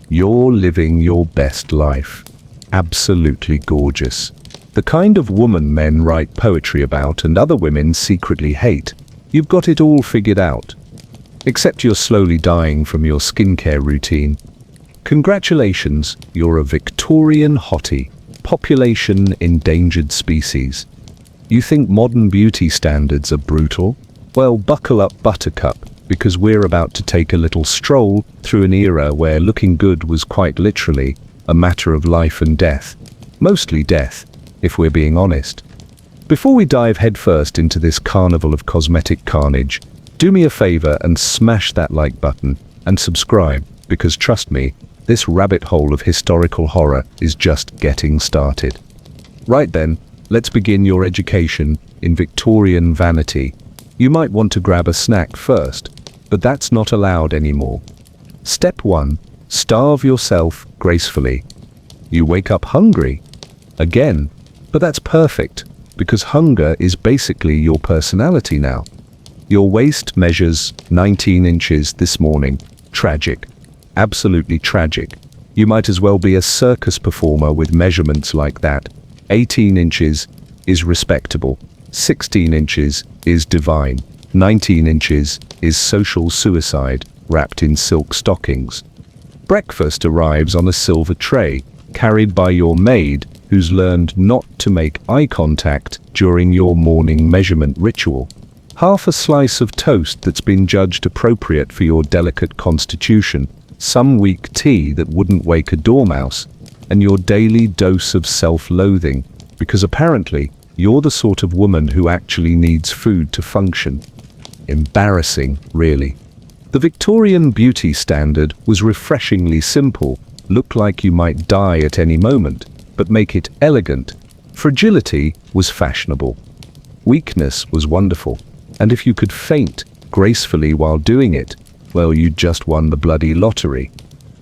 You're living your best life. Absolutely gorgeous. The kind of woman men write poetry about and other women secretly hate. You've got it all figured out. Except you're slowly dying from your skincare routine. Congratulations, you're a Victorian hottie. Population endangered species. You think modern beauty standards are brutal? Well, buckle up, buttercup, because we're about to take a little stroll through an era where looking good was quite literally a matter of life and death. Mostly death, if we're being honest. Before we dive headfirst into this carnival of cosmetic carnage, do me a favor and smash that like button and subscribe, because trust me, this rabbit hole of historical horror is just getting started. Right then, let's begin your education in Victorian vanity. You might want to grab a snack first, but that's not allowed anymore. Step 1. Starve yourself gracefully. You wake up hungry. Again, but that's perfect, because hunger is basically your personality now. Your waist measures 19 inches this morning. Tragic. Absolutely tragic. You might as well be a circus performer with measurements like that. 18 inches is respectable. 16 inches is divine. 19 inches is social suicide wrapped in silk stockings. Breakfast arrives on a silver tray, carried by your maid, who's learned not to make eye contact during your morning measurement ritual. Half a slice of toast that's been judged appropriate for your delicate constitution, some weak tea that wouldn't wake a dormouse, and your daily dose of self-loathing, because apparently you're the sort of woman who actually needs food to function. Embarrassing, really. The Victorian beauty standard was refreshingly simple. Look like you might die at any moment, but make it elegant. Fragility was fashionable. Weakness was wonderful. And if you could faint gracefully while doing it, well, you just won the bloody lottery.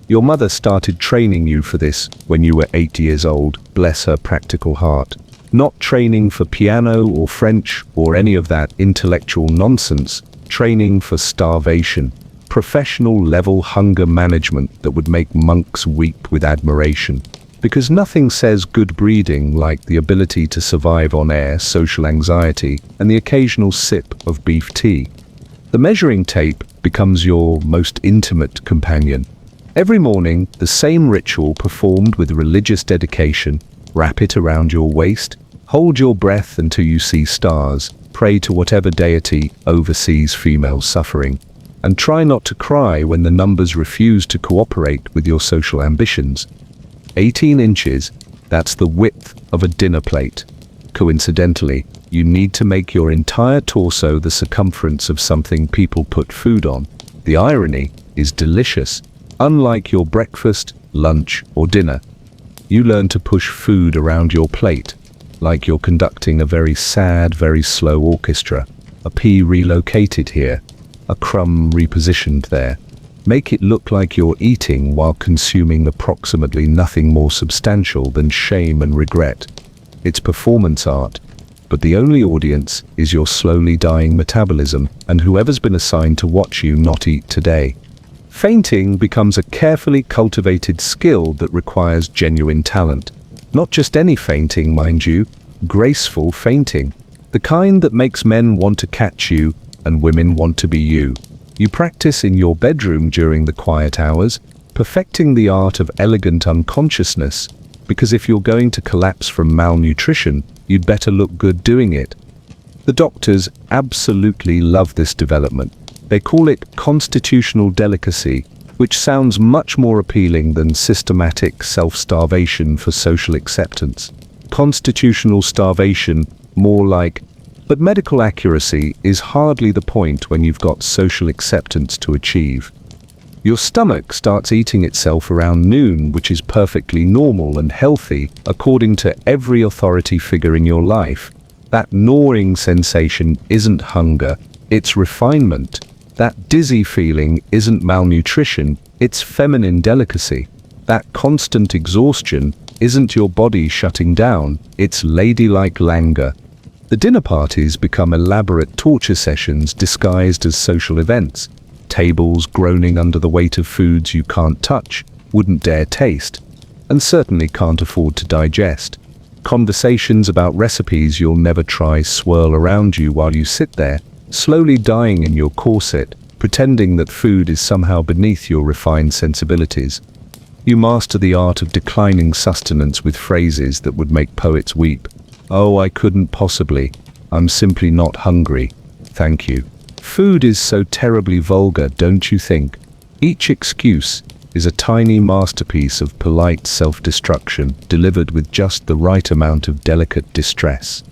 Your mother started training you for this when you were 8 years old, bless her practical heart. Not training for piano or French or any of that intellectual nonsense, training for starvation, professional level hunger management that would make monks weep with admiration. Because nothing says good breeding like the ability to survive on air, social anxiety, and the occasional sip of beef tea. The measuring tape becomes your most intimate companion. Every morning, the same ritual performed with religious dedication. Wrap it around your waist, hold your breath until you see stars, pray to whatever deity oversees female suffering, and try not to cry when the numbers refuse to cooperate with your social ambitions. 18 inches, that's the width of a dinner plate. Coincidentally, you need to make your entire torso the circumference of something people put food on. The irony is delicious. Unlike your breakfast, lunch, or dinner, you learn to push food around your plate, like you're conducting a very sad, very slow orchestra. A pea relocated here, a crumb repositioned there. Make it look like you're eating while consuming approximately nothing more substantial than shame and regret. It's performance art, but the only audience is your slowly dying metabolism and whoever's been assigned to watch you not eat today. Fainting becomes a carefully cultivated skill that requires genuine talent. Not just any fainting, mind you, graceful fainting. The kind that makes men want to catch you and women want to be you. You practice in your bedroom during the quiet hours, perfecting the art of elegant unconsciousness, because if you're going to collapse from malnutrition, you'd better look good doing it. The doctors absolutely love this development. They call it constitutional delicacy, which sounds much more appealing than systematic self-starvation for social acceptance. Constitutional starvation, more like, but medical accuracy is hardly the point when you've got social acceptance to achieve. Your stomach starts eating itself around noon, which is perfectly normal and healthy according to every authority figure in your life. That gnawing sensation isn't hunger, it's refinement. That dizzy feeling isn't malnutrition, it's feminine delicacy. That constant exhaustion isn't your body shutting down, it's ladylike languor. The dinner parties become elaborate torture sessions disguised as social events. Tables groaning under the weight of foods you can't touch, wouldn't dare taste, and certainly can't afford to digest. Conversations about recipes you'll never try swirl around you while you sit there, slowly dying in your corset, pretending that food is somehow beneath your refined sensibilities. You master the art of declining sustenance with phrases that would make poets weep. Oh, I couldn't possibly. I'm simply not hungry. Thank you. Food is so terribly vulgar, don't you think? Each excuse is a tiny masterpiece of polite self-destruction delivered with just the right amount of delicate distress.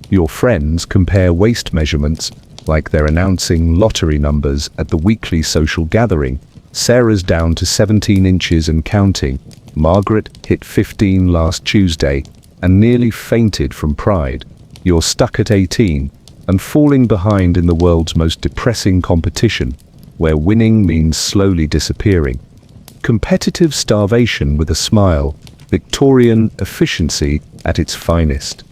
Your friends compare waist measurements like they're announcing lottery numbers at the weekly social gathering. Sarah's down to 17 inches and counting. Margaret hit 15 last Tuesday and nearly fainted from pride. You're stuck at 18 and falling behind in the world's most depressing competition, where winning means slowly disappearing. Competitive starvation with a smile, Victorian efficiency at its finest.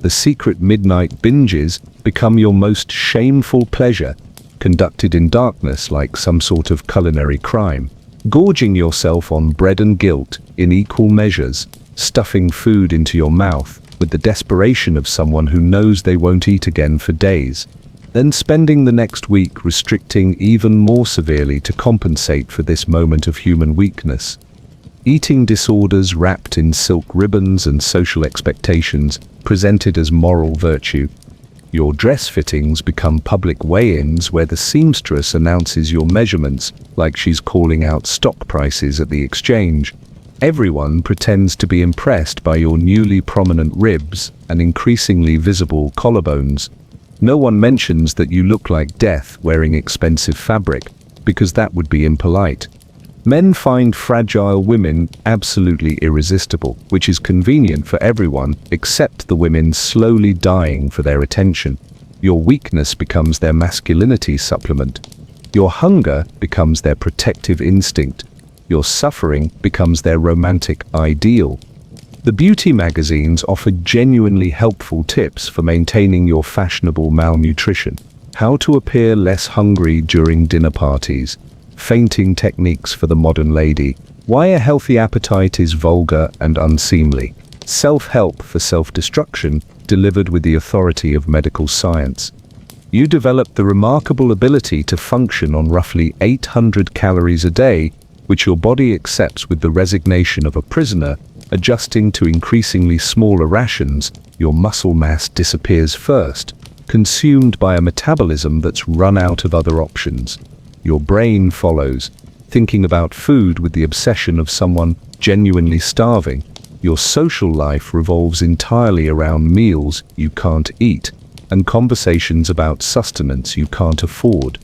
The secret midnight binges become your most shameful pleasure, conducted in darkness like some sort of culinary crime, gorging yourself on bread and guilt in equal measures, stuffing food into your mouth with the desperation of someone who knows they won't eat again for days, then spending the next week restricting even more severely to compensate for this moment of human weakness. Eating disorders wrapped in silk ribbons and social expectations presented as moral virtue. Your dress fittings become public weigh-ins where the seamstress announces your measurements like she's calling out stock prices at the exchange. Everyone pretends to be impressed by your newly prominent ribs and increasingly visible collarbones. No one mentions that you look like death wearing expensive fabric, because that would be impolite. Men find fragile women absolutely irresistible, which is convenient for everyone except the women slowly dying for their attention. Your weakness becomes their masculinity supplement. Your hunger becomes their protective instinct. Your suffering becomes their romantic ideal. The beauty magazines offer genuinely helpful tips for maintaining your fashionable malnutrition. How to appear less hungry during dinner parties. Fainting techniques for the modern lady. Why a healthy appetite is vulgar and unseemly. Self-help for self-destruction, delivered with the authority of medical science. You develop the remarkable ability to function on roughly 800 calories a day, which your body accepts with the resignation of a prisoner, adjusting to increasingly smaller rations. Your muscle mass disappears first, consumed by a metabolism that's run out of other options. Your brain follows, thinking about food with the obsession of someone genuinely starving. Your social life revolves entirely around meals you can't eat and conversations about sustenance you can't afford.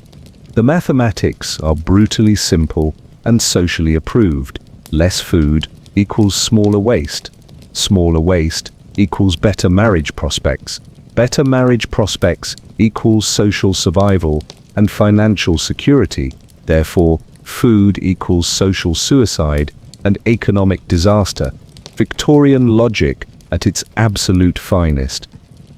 The mathematics are brutally simple and socially approved. Less food equals smaller waste. Smaller waste equals better marriage prospects. Better marriage prospects equals social survival and financial security. Therefore, food equals social suicide and economic disaster. Victorian logic at its absolute finest.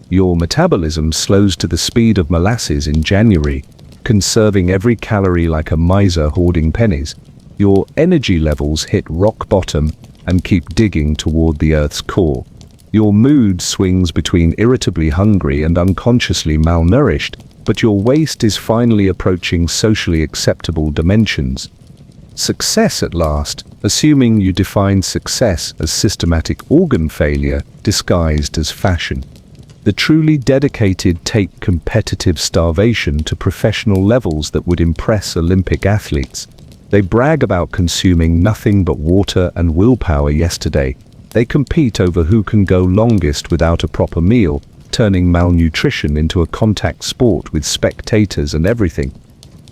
Your metabolism slows to the speed of molasses in January, conserving every calorie like a miser hoarding pennies. Your energy levels hit rock bottom and keep digging toward the Earth's core. Your mood swings between irritably hungry and unconsciously malnourished, but your waist is finally approaching socially acceptable dimensions. Success at last, assuming you define success as systematic organ failure disguised as fashion. The truly dedicated take competitive starvation to professional levels that would impress Olympic athletes. They brag about consuming nothing but water and willpower yesterday. They compete over who can go longest without a proper meal, turning malnutrition into a contact sport with spectators and everything.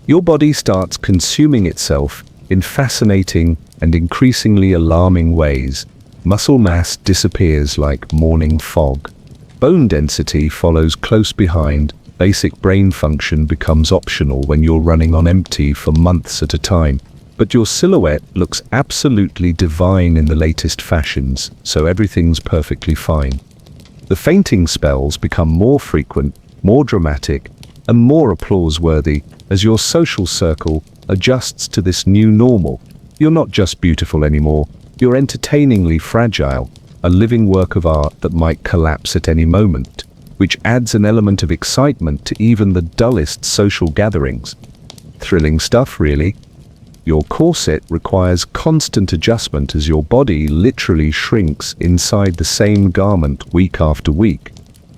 Your body starts consuming itself in fascinating and increasingly alarming ways. Muscle mass disappears like morning fog. Bone density follows close behind. Basic brain function becomes optional when you're running on empty for months at a time. But your silhouette looks absolutely divine in the latest fashions, so everything's perfectly fine. The fainting spells become more frequent, more dramatic, and more applause-worthy as your social circle adjusts to this new normal. You're not just beautiful anymore, you're entertainingly fragile, a living work of art that might collapse at any moment, which adds an element of excitement to even the dullest social gatherings. Thrilling stuff, really. Your corset requires constant adjustment as your body literally shrinks inside the same garment week after week.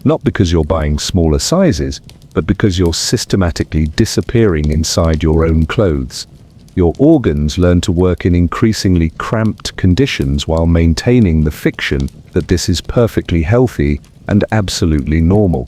Not because you're buying smaller sizes, but because you're systematically disappearing inside your own clothes. Your organs learn to work in increasingly cramped conditions while maintaining the fiction that this is perfectly healthy and absolutely normal.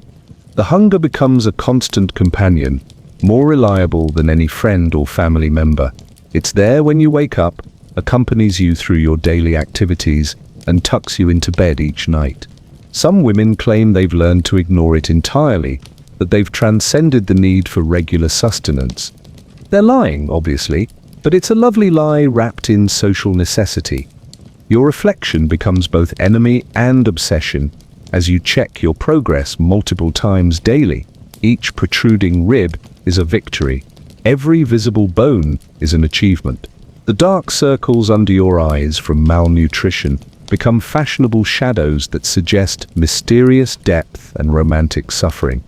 The hunger becomes a constant companion, more reliable than any friend or family member. It's there when you wake up, accompanies you through your daily activities, and tucks you into bed each night. Some women claim they've learned to ignore it entirely, that they've transcended the need for regular sustenance. They're lying, obviously, but it's a lovely lie wrapped in social necessity. Your reflection becomes both enemy and obsession as you check your progress multiple times daily. Each protruding rib is a victory. Every visible bone is an achievement. The dark circles under your eyes from malnutrition become fashionable shadows that suggest mysterious depth and romantic suffering.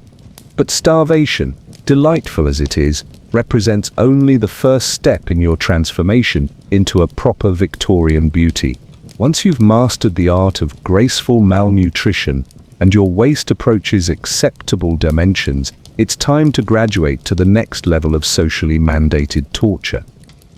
But starvation, delightful as it is, represents only the first step in your transformation into a proper Victorian beauty. Once you've mastered the art of graceful malnutrition and your waist approaches acceptable dimensions, it's time to graduate to the next level of socially mandated torture.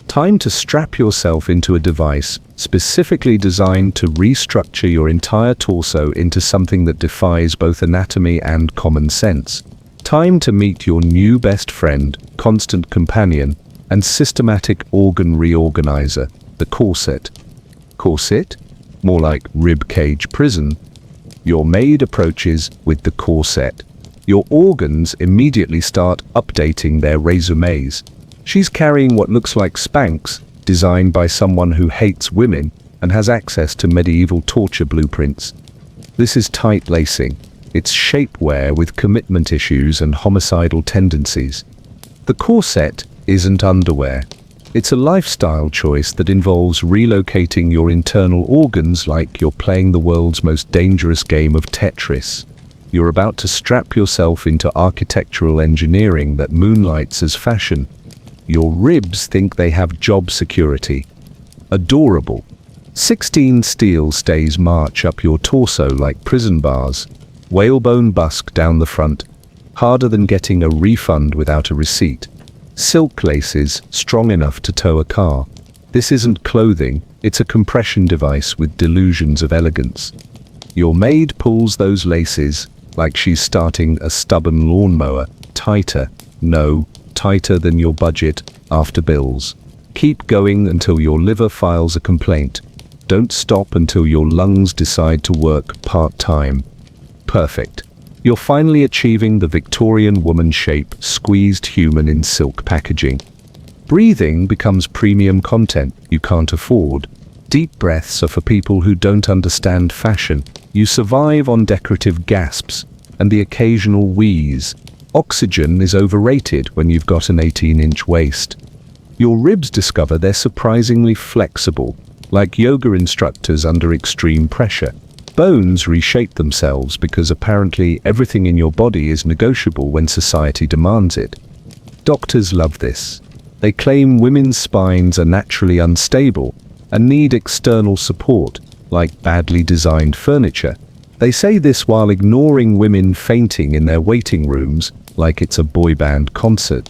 Time to strap yourself into a device specifically designed to restructure your entire torso into something that defies both anatomy and common sense. Time to meet your new best friend, constant companion, and systematic organ reorganizer, the corset. Corset? More like ribcage prison. Your maid approaches with the corset. Your organs immediately start updating their resumes. She's carrying what looks like Spanx, designed by someone who hates women and has access to medieval torture blueprints. This is tight lacing. It's shapewear with commitment issues and homicidal tendencies. The corset isn't underwear. It's a lifestyle choice that involves relocating your internal organs like you're playing the world's most dangerous game of Tetris. You're about to strap yourself into architectural engineering that moonlights as fashion. Your ribs think they have job security. Adorable. 16 steel stays march up your torso like prison bars. Whalebone busk down the front, harder than getting a refund without a receipt. Silk laces strong enough to tow a car. This isn't clothing, it's a compression device with delusions of elegance. Your maid pulls those laces like she's starting a stubborn lawnmower, tighter, no, tighter than your budget after bills. Keep going until your liver files a complaint. Don't stop until your lungs decide to work part-time. Perfect. You're finally achieving the Victorian woman shape, squeezed human in silk packaging. Breathing becomes premium content you can't afford. Deep breaths are for people who don't understand fashion. You survive on decorative gasps and the occasional wheeze. Oxygen is overrated when you've got an 18-inch waist. Your ribs discover they're surprisingly flexible, like yoga instructors under extreme pressure. Bones reshape themselves because apparently everything in your body is negotiable when society demands it. Doctors love this. They claim women's spines are naturally unstable and need external support, like badly designed furniture. They say this while ignoring women fainting in their waiting rooms like it's a boy band concert.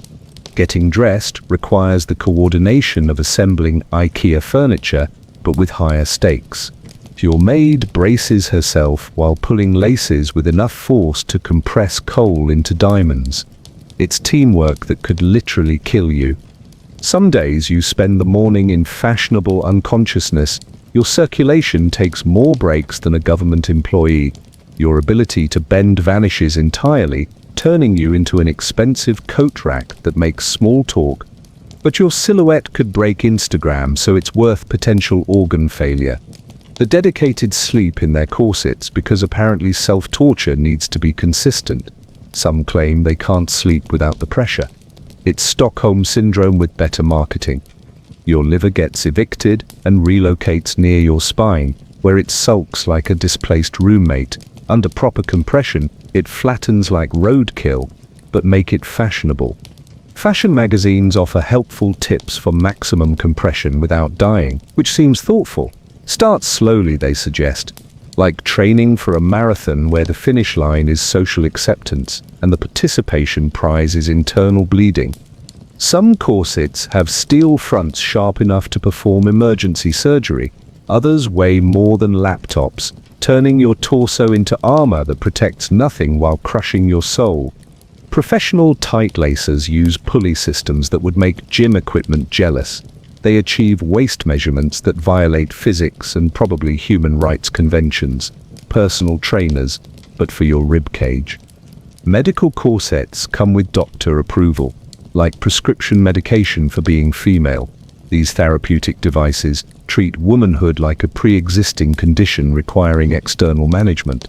Getting dressed requires the coordination of assembling IKEA furniture, but with higher stakes. Your maid braces herself while pulling laces with enough force to compress coal into diamonds. It's teamwork that could literally kill you. Some days you spend the morning in fashionable unconsciousness. Your circulation takes more breaks than a government employee. Your ability to bend vanishes entirely, turning you into an expensive coat rack that makes small talk. But your silhouette could break Instagram, so it's worth potential organ failure. The dedicated sleep in their corsets because apparently self-torture needs to be consistent. Some claim they can't sleep without the pressure. It's Stockholm Syndrome with better marketing. Your liver gets evicted and relocates near your spine, where it sulks like a displaced roommate. Under proper compression, it flattens like roadkill, but make it fashionable. Fashion magazines offer helpful tips for maximum compression without dying, which seems thoughtful. Start slowly, they suggest, like training for a marathon where the finish line is social acceptance and the participation prize is internal bleeding. Some corsets have steel fronts sharp enough to perform emergency surgery. Others weigh more than laptops, turning your torso into armor that protects nothing while crushing your soul. Professional tight lacers use pulley systems that would make gym equipment jealous. They achieve waist measurements that violate physics and probably human rights conventions. Personal trainers, but for your rib cage. Medical corsets come with doctor approval, like prescription medication for being female. These therapeutic devices treat womanhood like a pre-existing condition requiring external management.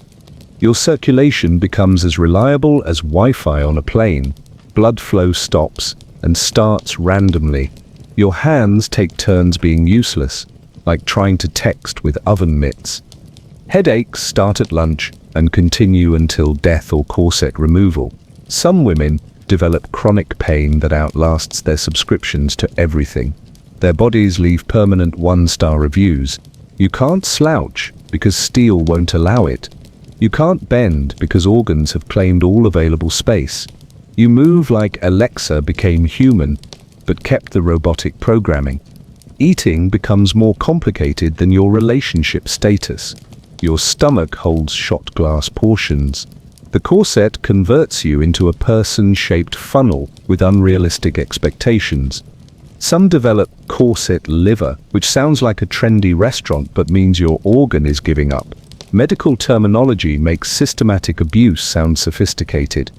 Your circulation becomes as reliable as Wi-Fi on a plane. Blood flow stops and starts randomly. Your hands take turns being useless, like trying to text with oven mitts. Headaches start at lunch and continue until death or corset removal. Some women develop chronic pain that outlasts their subscriptions to everything. Their bodies leave permanent one-star reviews. You can't slouch because steel won't allow it. You can't bend because organs have claimed all available space. You move like Alexa became human, but kept the robotic programming. Eating becomes more complicated than your relationship status. Your stomach holds shot glass portions. The corset converts you into a person-shaped funnel with unrealistic expectations. Some develop corset liver, which sounds like a trendy restaurant but means your organ is giving up. Medical terminology makes systematic abuse sound sophisticated.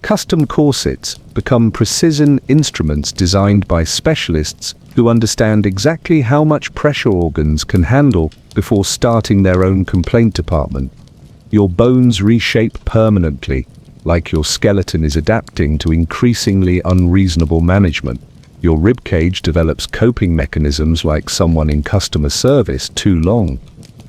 Custom corsets become precision instruments designed by specialists who understand exactly how much pressure organs can handle before starting their own complaint department. Your bones reshape permanently, like your skeleton is adapting to increasingly unreasonable management. Your ribcage develops coping mechanisms like someone in customer service too long.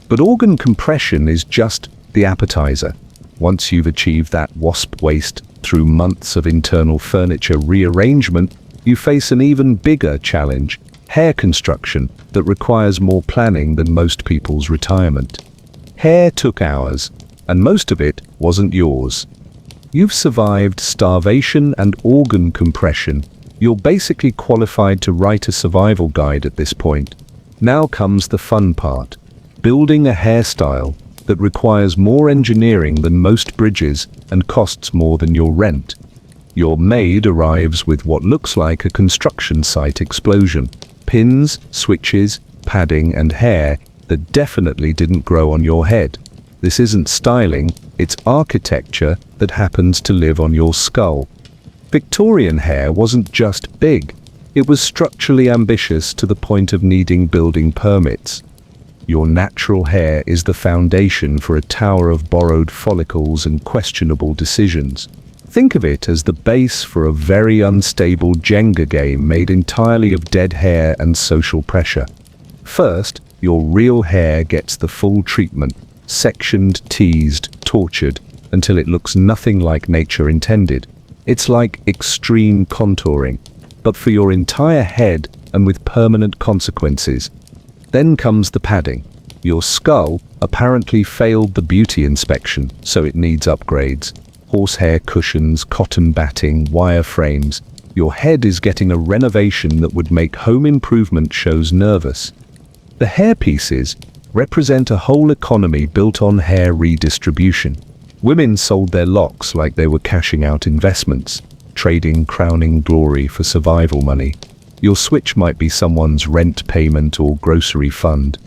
But organ compression is just the appetizer. Once you've achieved that wasp waist through months of internal furniture rearrangement, you face an even bigger challenge: hair construction that requires more planning than most people's retirement. Hair took hours, and most of it wasn't yours. You've survived starvation and organ compression. You're basically qualified to write a survival guide at this point. Now comes the fun part: building a hairstyle that requires more engineering than most bridges and costs more than your rent. Your maid arrives with what looks like a construction site explosion: pins, switches, padding, and hair that definitely didn't grow on your head. This isn't styling, it's architecture that happens to live on your skull. Victorian hair wasn't just big, it was structurally ambitious to the point of needing building permits. Your natural hair is the foundation for a tower of borrowed follicles and questionable decisions. Think of it as the base for a very unstable Jenga game made entirely of dead hair and social pressure. First, your real hair gets the full treatment, sectioned, teased, tortured, until it looks nothing like nature intended. It's like extreme contouring, but for your entire head and with permanent consequences. Then comes the padding. Your skull apparently failed the beauty inspection, so it needs upgrades. Horsehair cushions, cotton batting, wire frames. Your head is getting a renovation that would make home improvement shows nervous. The hair pieces represent a whole economy built on hair redistribution. Women sold their locks like they were cashing out investments, trading crowning glory for survival money. Your switch might be someone's rent payment or grocery fund.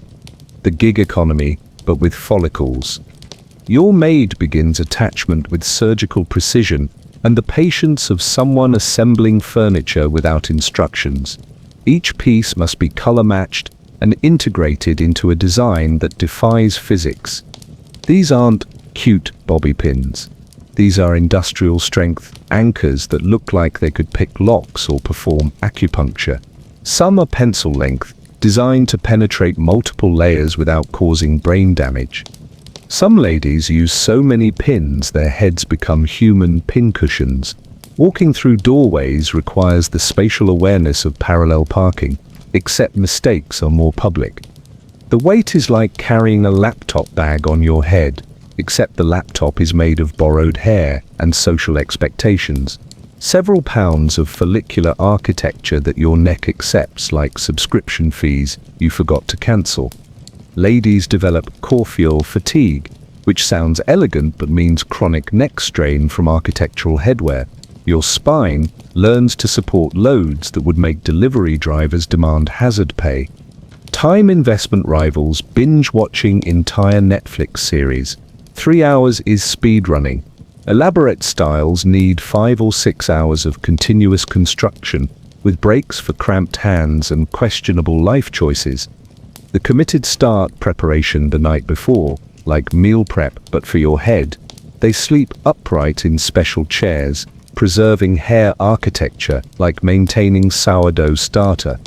The gig economy, but with follicles. Your maid begins attachment with surgical precision and the patience of someone assembling furniture without instructions. Each piece must be color-matched and integrated into a design that defies physics. These aren't cute bobby pins. These are industrial strength anchors that look like they could pick locks or perform acupuncture. Some are pencil length, designed to penetrate multiple layers without causing brain damage. Some ladies use so many pins their heads become human pincushions. Walking through doorways requires the spatial awareness of parallel parking, except mistakes are more public. The weight is like carrying a laptop bag on your head, except the laptop is made of borrowed hair and social expectations. Several pounds of follicular architecture that your neck accepts, like subscription fees you forgot to cancel. Ladies develop corset fatigue, which sounds elegant but means chronic neck strain from architectural headwear. Your spine learns to support loads that would make delivery drivers demand hazard pay. Time investment rivals binge-watching entire Netflix series. 3 hours is speedrunning. Elaborate styles need 5 or 6 hours of continuous construction, with breaks for cramped hands and questionable life choices. The committed start preparation the night before, like meal prep but for your head. They sleep upright in special chairs, preserving hair architecture like maintaining sourdough starter.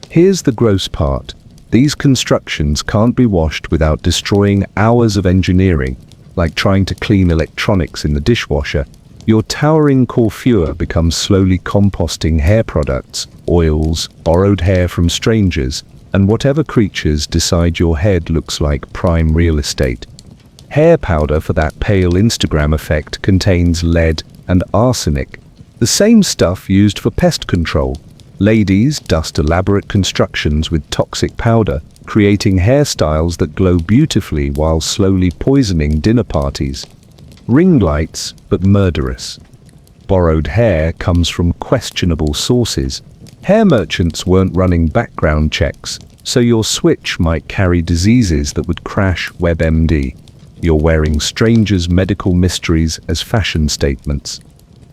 Here's the gross part. These constructions can't be washed without destroying hours of engineering, like trying to clean electronics in the dishwasher. Your towering coiffure becomes slowly composting hair products, oils, borrowed hair from strangers, and whatever creatures decide your head looks like prime real estate. Hair powder for that pale Instagram effect contains lead and arsenic, the same stuff used for pest control. Ladies dust elaborate constructions with toxic powder, creating hairstyles that glow beautifully while slowly poisoning dinner parties. Ring lights, but murderous. Borrowed hair comes from questionable sources. Hair merchants weren't running background checks, so your switch might carry diseases that would crash WebMD. You're wearing strangers' medical mysteries as fashion statements.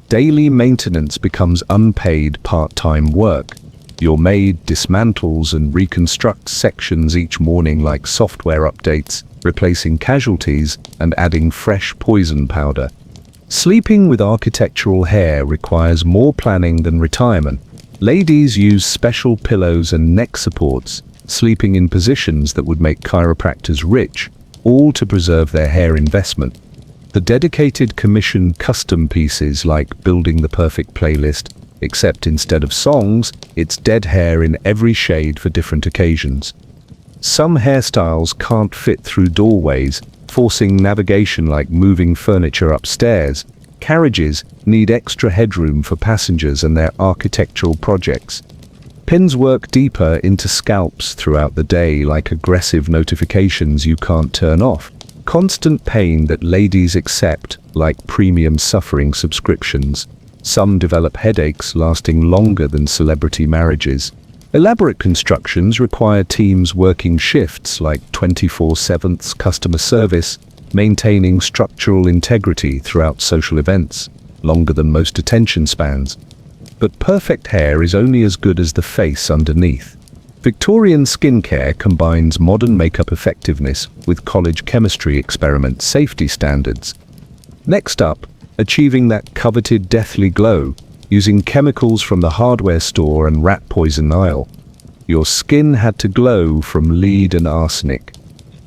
Daily maintenance becomes unpaid part-time work. Your maid dismantles and reconstructs sections each morning like software updates, replacing casualties and adding fresh poison powder. Sleeping with architectural hair requires more planning than retirement. Ladies use special pillows and neck supports, sleeping in positions that would make chiropractors rich, all to preserve their hair investment. The dedicated commission custom pieces like building the perfect playlist, except instead of songs, it's dead hair in every shade for different occasions. Some hairstyles can't fit through doorways, forcing navigation like moving furniture upstairs. Carriages need extra headroom for passengers and their architectural projects. Pins work deeper into scalps throughout the day like aggressive notifications you can't turn off. Constant pain that ladies accept like premium suffering subscriptions. Some develop headaches lasting longer than celebrity marriages. Elaborate constructions require teams working shifts like 24/7 customer service, maintaining structural integrity throughout social events, longer than most attention spans. But perfect hair is only as good as the face underneath. Victorian skincare combines modern makeup effectiveness with college chemistry experiment safety standards. Next up, achieving that coveted deathly glow, using chemicals from the hardware store and rat poison aisle. Your skin had to glow from lead and arsenic.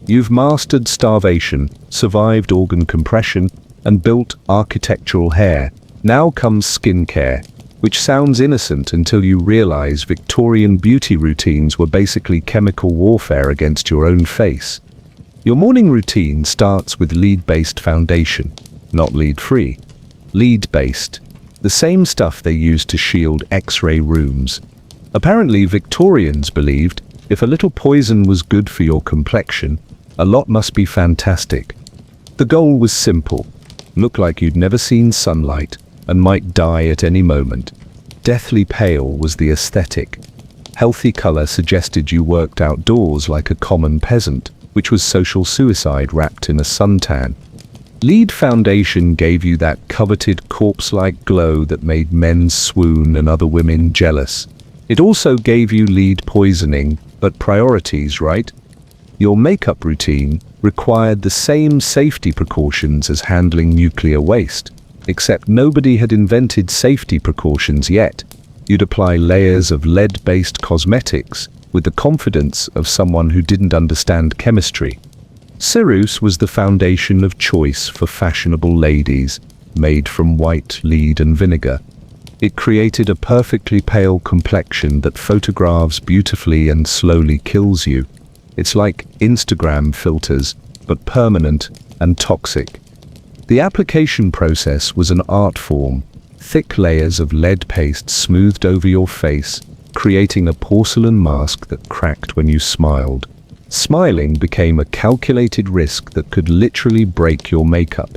You've mastered starvation, survived organ compression, and built architectural hair. Now comes skincare, which sounds innocent until you realize Victorian beauty routines were basically chemical warfare against your own face. Your morning routine starts with lead-based foundation, not lead-free. Lead-based, the same stuff they used to shield X-ray rooms. Apparently, Victorians believed if a little poison was good for your complexion, a lot must be fantastic. The goal was simple: look like you'd never seen sunlight and might die at any moment. Deathly pale was the aesthetic. Healthy color suggested you worked outdoors like a common peasant, which was social suicide wrapped in a suntan. Lead foundation gave you that coveted corpse-like glow that made men swoon and other women jealous. It also gave you lead poisoning, but priorities, right? Your makeup routine required the same safety precautions as handling nuclear waste, except nobody had invented safety precautions yet. you'd apply layers of lead-based cosmetics with the confidence of someone who didn't understand chemistry. Ceruse was the foundation of choice for fashionable ladies, made from white lead and vinegar. It created a perfectly pale complexion that photographs beautifully and slowly kills you. It's like Instagram filters, but permanent and toxic. The application process was an art form. Thick layers of lead paste smoothed over your face, creating a porcelain mask that cracked when you smiled. Smiling became a calculated risk that could literally break your makeup.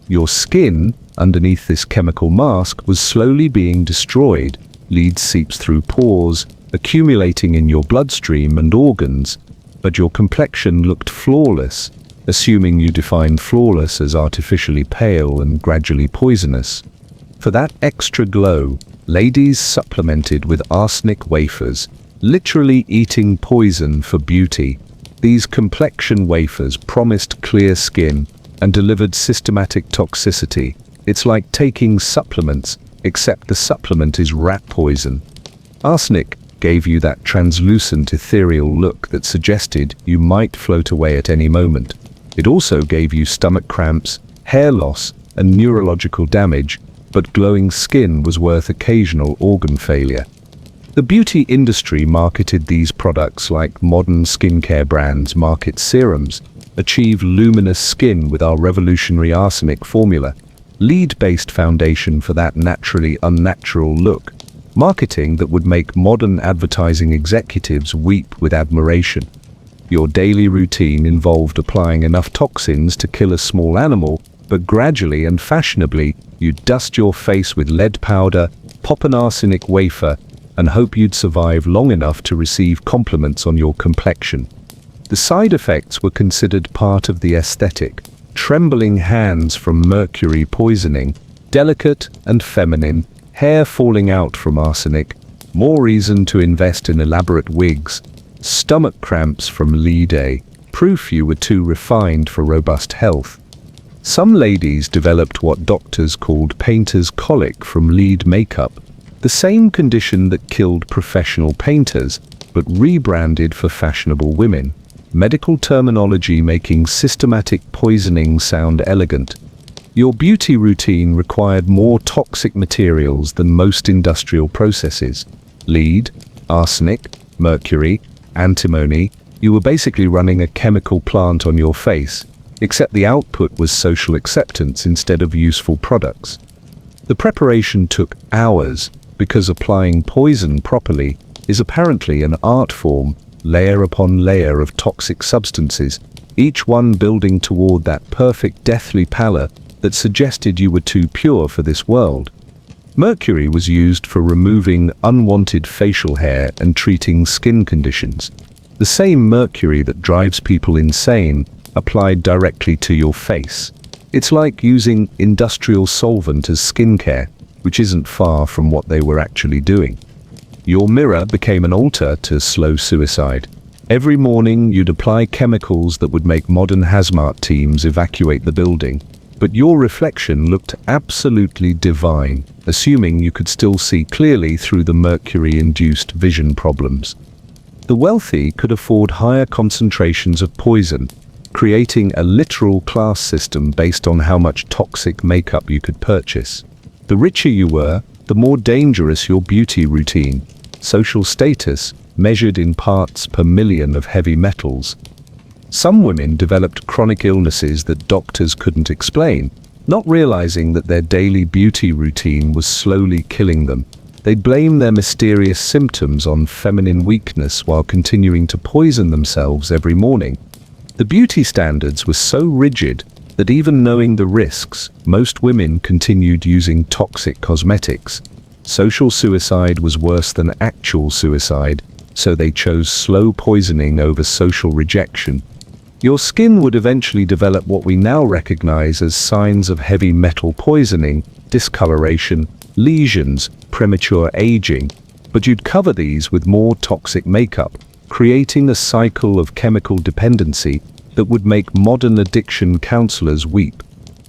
Your skin, underneath this chemical mask, was slowly being destroyed. Lead seeps through pores, accumulating in your bloodstream and organs, but your complexion looked flawless, assuming you define flawless as artificially pale and gradually poisonous. For that extra glow, ladies supplemented with arsenic wafers, literally eating poison for beauty. These complexion wafers promised clear skin and delivered systematic toxicity. It's like taking supplements, except the supplement is rat poison. Arsenic gave you that translucent ethereal look that suggested you might float away at any moment. It also gave you stomach cramps, hair loss, and neurological damage, but glowing skin was worth occasional organ failure. The beauty industry marketed these products like modern skincare brands market serums. Achieve luminous skin with our revolutionary arsenic formula. Lead-based foundation for that naturally unnatural look. Marketing that would make modern advertising executives weep with admiration. Your daily routine involved applying enough toxins to kill a small animal, but gradually and fashionably, you'd dust your face with lead powder, pop an arsenic wafer, and hope you'd survive long enough to receive compliments on your complexion. The side effects were considered part of the aesthetic. Trembling hands from mercury poisoning, delicate and feminine, hair falling out from arsenic, more reason to invest in elaborate wigs, stomach cramps from lead A, proof you were too refined for robust health. Some ladies developed what doctors called painter's colic from lead makeup, the same condition that killed professional painters, but rebranded for fashionable women. Medical terminology making systematic poisoning sound elegant. Your beauty routine required more toxic materials than most industrial processes. Lead, arsenic, mercury, antimony. You were basically running a chemical plant on your face, except the output was social acceptance instead of useful products. The preparation took hours, because applying poison properly is apparently an art form, layer upon layer of toxic substances, each one building toward that perfect deathly pallor that suggested you were too pure for this world. Mercury was used for removing unwanted facial hair and treating skin conditions. The same mercury that drives people insane applied directly to your face. It's like using industrial solvent as skincare, which isn't far from what they were actually doing. Your mirror became an altar to slow suicide. Every morning you'd apply chemicals that would make modern hazmat teams evacuate the building, but your reflection looked absolutely divine, assuming you could still see clearly through the mercury-induced vision problems. The wealthy could afford higher concentrations of poison, creating a literal class system based on how much toxic makeup you could purchase. The richer you were, the more dangerous your beauty routine. Social status measured in parts per million of heavy metals. Some women developed chronic illnesses that doctors couldn't explain, not realizing that their daily beauty routine was slowly killing them. They'd blame their mysterious symptoms on feminine weakness while continuing to poison themselves every morning. The beauty standards were so rigid that even knowing the risks, most women continued using toxic cosmetics. Social suicide was worse than actual suicide, so they chose slow poisoning over social rejection. Your skin would eventually develop what we now recognize as signs of heavy metal poisoning, discoloration, lesions, premature aging, but you'd cover these with more toxic makeup, creating a cycle of chemical dependency that would make modern addiction counselors weep.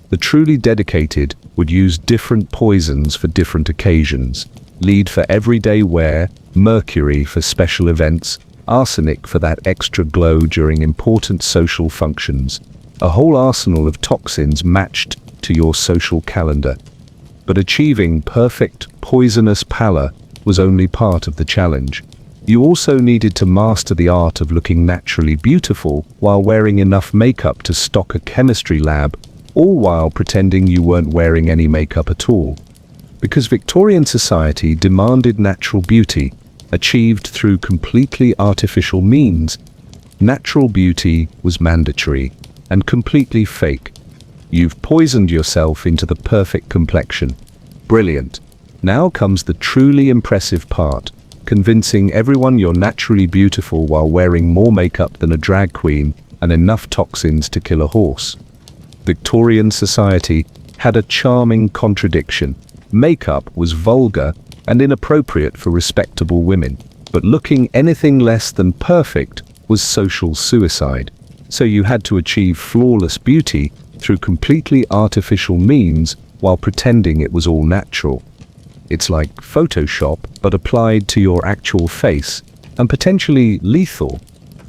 The truly dedicated would use different poisons for different occasions. lead for everyday wear, mercury for special events, arsenic for that extra glow during important social functions. A whole arsenal of toxins matched to your social calendar. But achieving perfect, poisonous pallor was only part of the challenge. You also needed to master the art of looking naturally beautiful while wearing enough makeup to stock a chemistry lab, all while pretending you weren't wearing any makeup at all. Because Victorian society demanded natural beauty, achieved through completely artificial means, natural beauty was mandatory and completely fake. You've poisoned yourself into the perfect complexion. Brilliant. Now comes the truly impressive part, convincing everyone you're naturally beautiful while wearing more makeup than a drag queen and enough toxins to kill a horse. Victorian society had a charming contradiction. Makeup was vulgar and inappropriate for respectable women, but looking anything less than perfect was social suicide. So you had to achieve flawless beauty through completely artificial means while pretending it was all natural. It's like Photoshop, but applied to your actual face, and potentially lethal.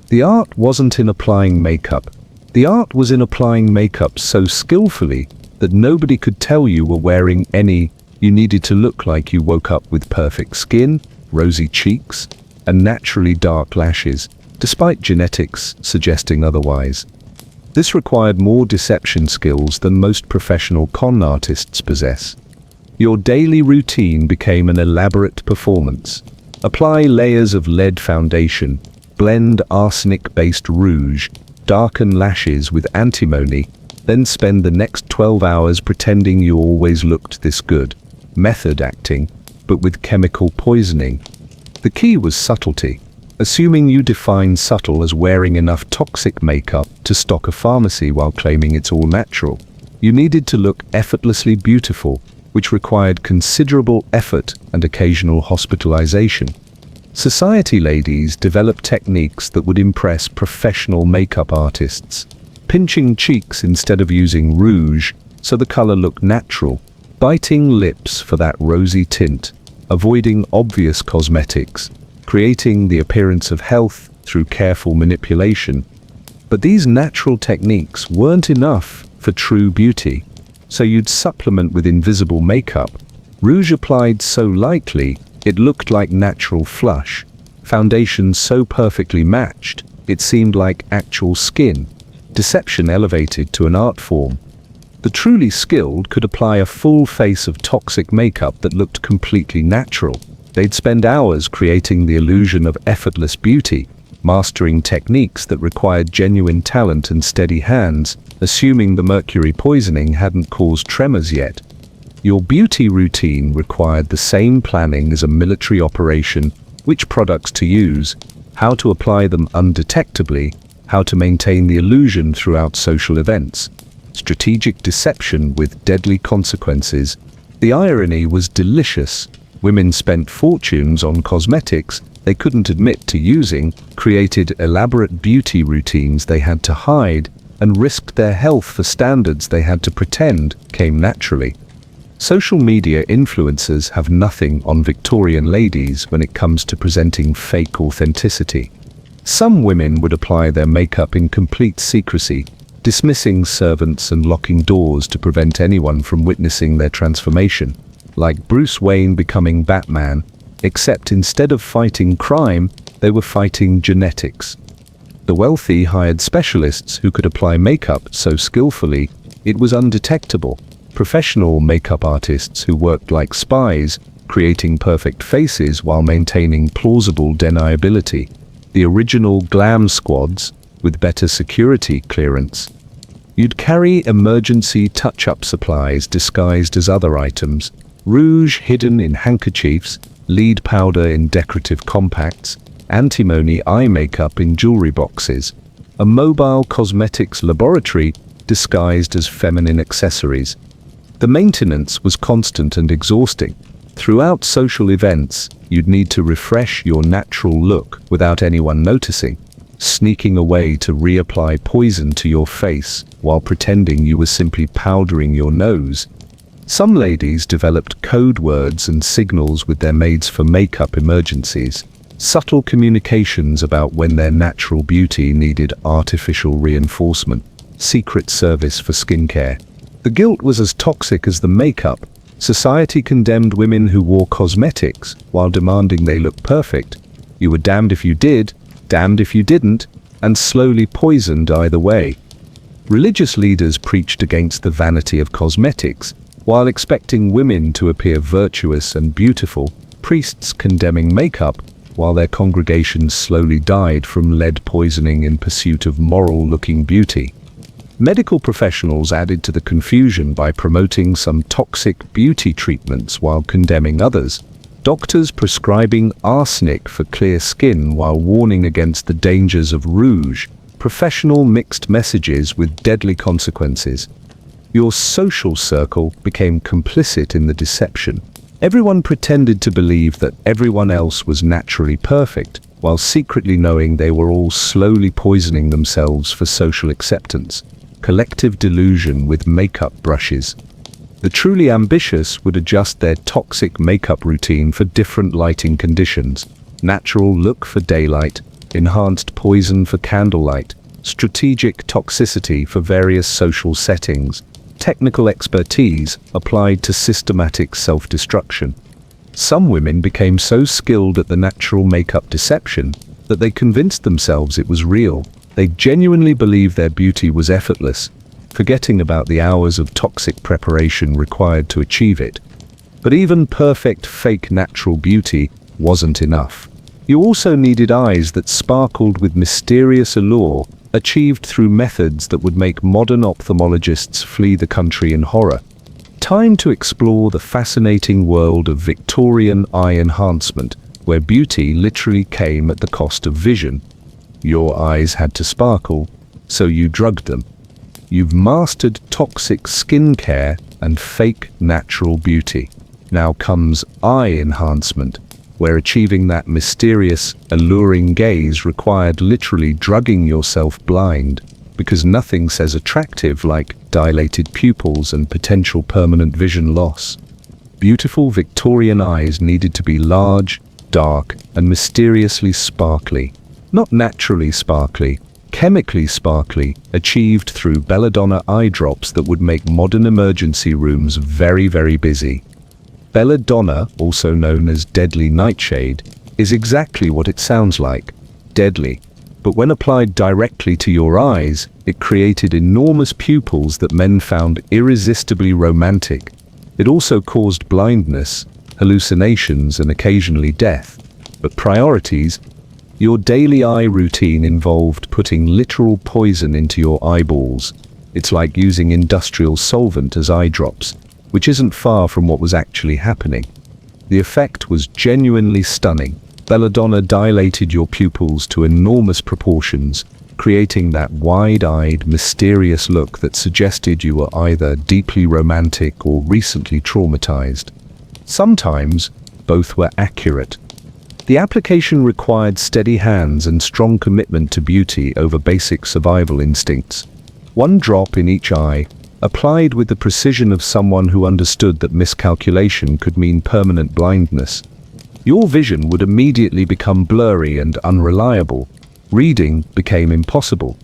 The art wasn't in applying makeup. The art was in applying makeup so skillfully that nobody could tell you were wearing any. You needed to look like you woke up with perfect skin, rosy cheeks, and naturally dark lashes, despite genetics suggesting otherwise. This required more deception skills than most professional con artists possess. Your daily routine became an elaborate performance. Apply layers of lead foundation, blend arsenic-based rouge, darken lashes with antimony, then spend the next 12 hours pretending you always looked this good. Method acting, but with chemical poisoning. The key was subtlety. Assuming you define subtle as wearing enough toxic makeup to stock a pharmacy while claiming it's all natural. You needed to look effortlessly beautiful, which required considerable effort and occasional hospitalization. Society ladies developed techniques that would impress professional makeup artists, pinching cheeks instead of using rouge so the color looked natural, biting lips for that rosy tint, avoiding obvious cosmetics, creating the appearance of health through careful manipulation. But these natural techniques weren't enough for true beauty. So you'd supplement with invisible makeup, rouge applied so lightly it looked like natural flush, foundation so perfectly matched it seemed like actual skin, deception elevated to an art form. The truly skilled could apply a full face of toxic makeup that looked completely natural. They'd spend hours creating the illusion of effortless beauty, mastering techniques that required genuine talent and steady hands, assuming the mercury poisoning hadn't caused tremors yet. Your beauty routine required the same planning as a military operation: which products to use, how to apply them undetectably, how to maintain the illusion throughout social events. Strategic deception with deadly consequences. The irony was delicious. Women spent fortunes on cosmetics they couldn't admit to using, created elaborate beauty routines they had to hide, and risked their health for standards they had to pretend came naturally. Social media influencers have nothing on Victorian ladies when it comes to presenting fake authenticity. Some women would apply their makeup in complete secrecy, dismissing servants and locking doors to prevent anyone from witnessing their transformation. Like Bruce Wayne becoming Batman, except instead of fighting crime, they were fighting genetics. The wealthy hired specialists who could apply makeup so skillfully it was undetectable. Professional makeup artists who worked like spies, creating perfect faces while maintaining plausible deniability. The original glam squads with better security clearance. You'd carry emergency touch-up supplies disguised as other items, rouge hidden in handkerchiefs, lead powder in decorative compacts, antimony eye makeup in jewelry boxes, a mobile cosmetics laboratory disguised as feminine accessories. The maintenance was constant and exhausting. Throughout social events, you'd need to refresh your natural look without anyone noticing, sneaking away to reapply poison to your face while pretending you were simply powdering your nose. Some ladies developed code words and signals with their maids for makeup emergencies, subtle communications about when their natural beauty needed artificial reinforcement, secret service for skincare. The guilt was as toxic as the makeup. Society condemned women who wore cosmetics while demanding they look perfect. You were damned if you did, damned if you didn't, and slowly poisoned either way. Religious leaders preached against the vanity of cosmetics, while expecting women to appear virtuous and beautiful, priests condemning makeup, while their congregations slowly died from lead poisoning in pursuit of moral-looking beauty. Medical professionals added to the confusion by promoting some toxic beauty treatments while condemning others. Doctors prescribing arsenic for clear skin while warning against the dangers of rouge. Professional mixed messages with deadly consequences. Your social circle became complicit in the deception. Everyone pretended to believe that everyone else was naturally perfect, while secretly knowing they were all slowly poisoning themselves for social acceptance. Collective delusion with makeup brushes. The truly ambitious would adjust their toxic makeup routine for different lighting conditions. Natural look for daylight, enhanced poison for candlelight, strategic toxicity for various social settings, technical expertise applied to systematic self-destruction. Some women became so skilled at the natural makeup deception that they convinced themselves it was real. They genuinely believed their beauty was effortless, forgetting about the hours of toxic preparation required to achieve it. But even perfect fake natural beauty wasn't enough. You also needed eyes that sparkled with mysterious allure, achieved through methods that would make modern ophthalmologists flee the country in horror. Time to explore the fascinating world of Victorian eye enhancement, where beauty literally came at the cost of vision. Your eyes had to sparkle, so you drugged them. You've mastered toxic skincare and fake natural beauty. Now comes eye enhancement, where achieving that mysterious, alluring gaze required literally drugging yourself blind, because nothing says attractive like dilated pupils and potential permanent vision loss. Beautiful Victorian eyes needed to be large, dark, and mysteriously sparkly. Not naturally sparkly, chemically sparkly, achieved through belladonna eye drops that would make modern emergency rooms very, very busy. Belladonna, also known as deadly nightshade, is exactly what it sounds like, deadly. But when applied directly to your eyes, it created enormous pupils that men found irresistibly romantic. It also caused blindness, hallucinations, and occasionally death. But priorities. Your daily eye routine involved putting literal poison into your eyeballs. It's like using industrial solvent as eye drops, which isn't far from what was actually happening. The effect was genuinely stunning. Belladonna dilated your pupils to enormous proportions, creating that wide-eyed, mysterious look that suggested you were either deeply romantic or recently traumatized. Sometimes, both were accurate. The application required steady hands and strong commitment to beauty over basic survival instincts. One drop in each eye, applied with the precision of someone who understood that miscalculation could mean permanent blindness. Your vision would immediately become blurry and unreliable. Reading became impossible.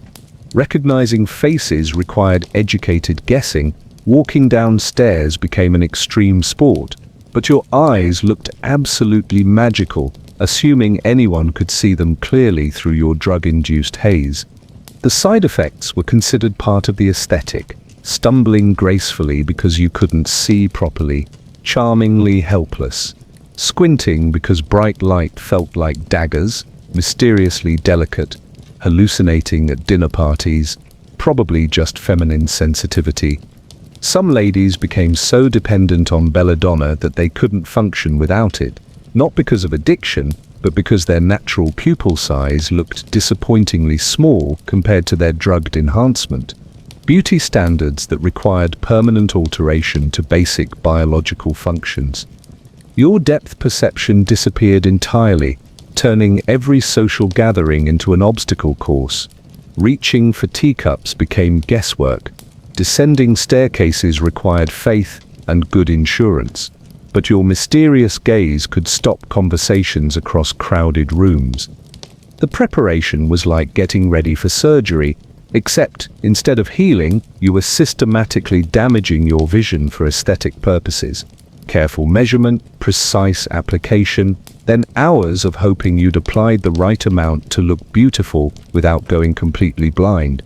Recognizing faces required educated guessing. Walking down stairs became an extreme sport. But your eyes looked absolutely magical, assuming anyone could see them clearly through your drug-induced haze. The side effects were considered part of the aesthetic. Stumbling gracefully because you couldn't see properly, charmingly helpless. Squinting because bright light felt like daggers, mysteriously delicate. Hallucinating at dinner parties, probably just feminine sensitivity. Some ladies became so dependent on belladonna that they couldn't function without it. Not because of addiction, but because their natural pupil size looked disappointingly small compared to their drugged enhancement. Beauty standards that required permanent alteration to basic biological functions. Your depth perception disappeared entirely, turning every social gathering into an obstacle course. Reaching for teacups became guesswork. Descending staircases required faith, and good insurance. But your mysterious gaze could stop conversations across crowded rooms. The preparation was like getting ready for surgery, except instead of healing, you were systematically damaging your vision for aesthetic purposes. Careful measurement, precise application, then hours of hoping you'd applied the right amount to look beautiful without going completely blind.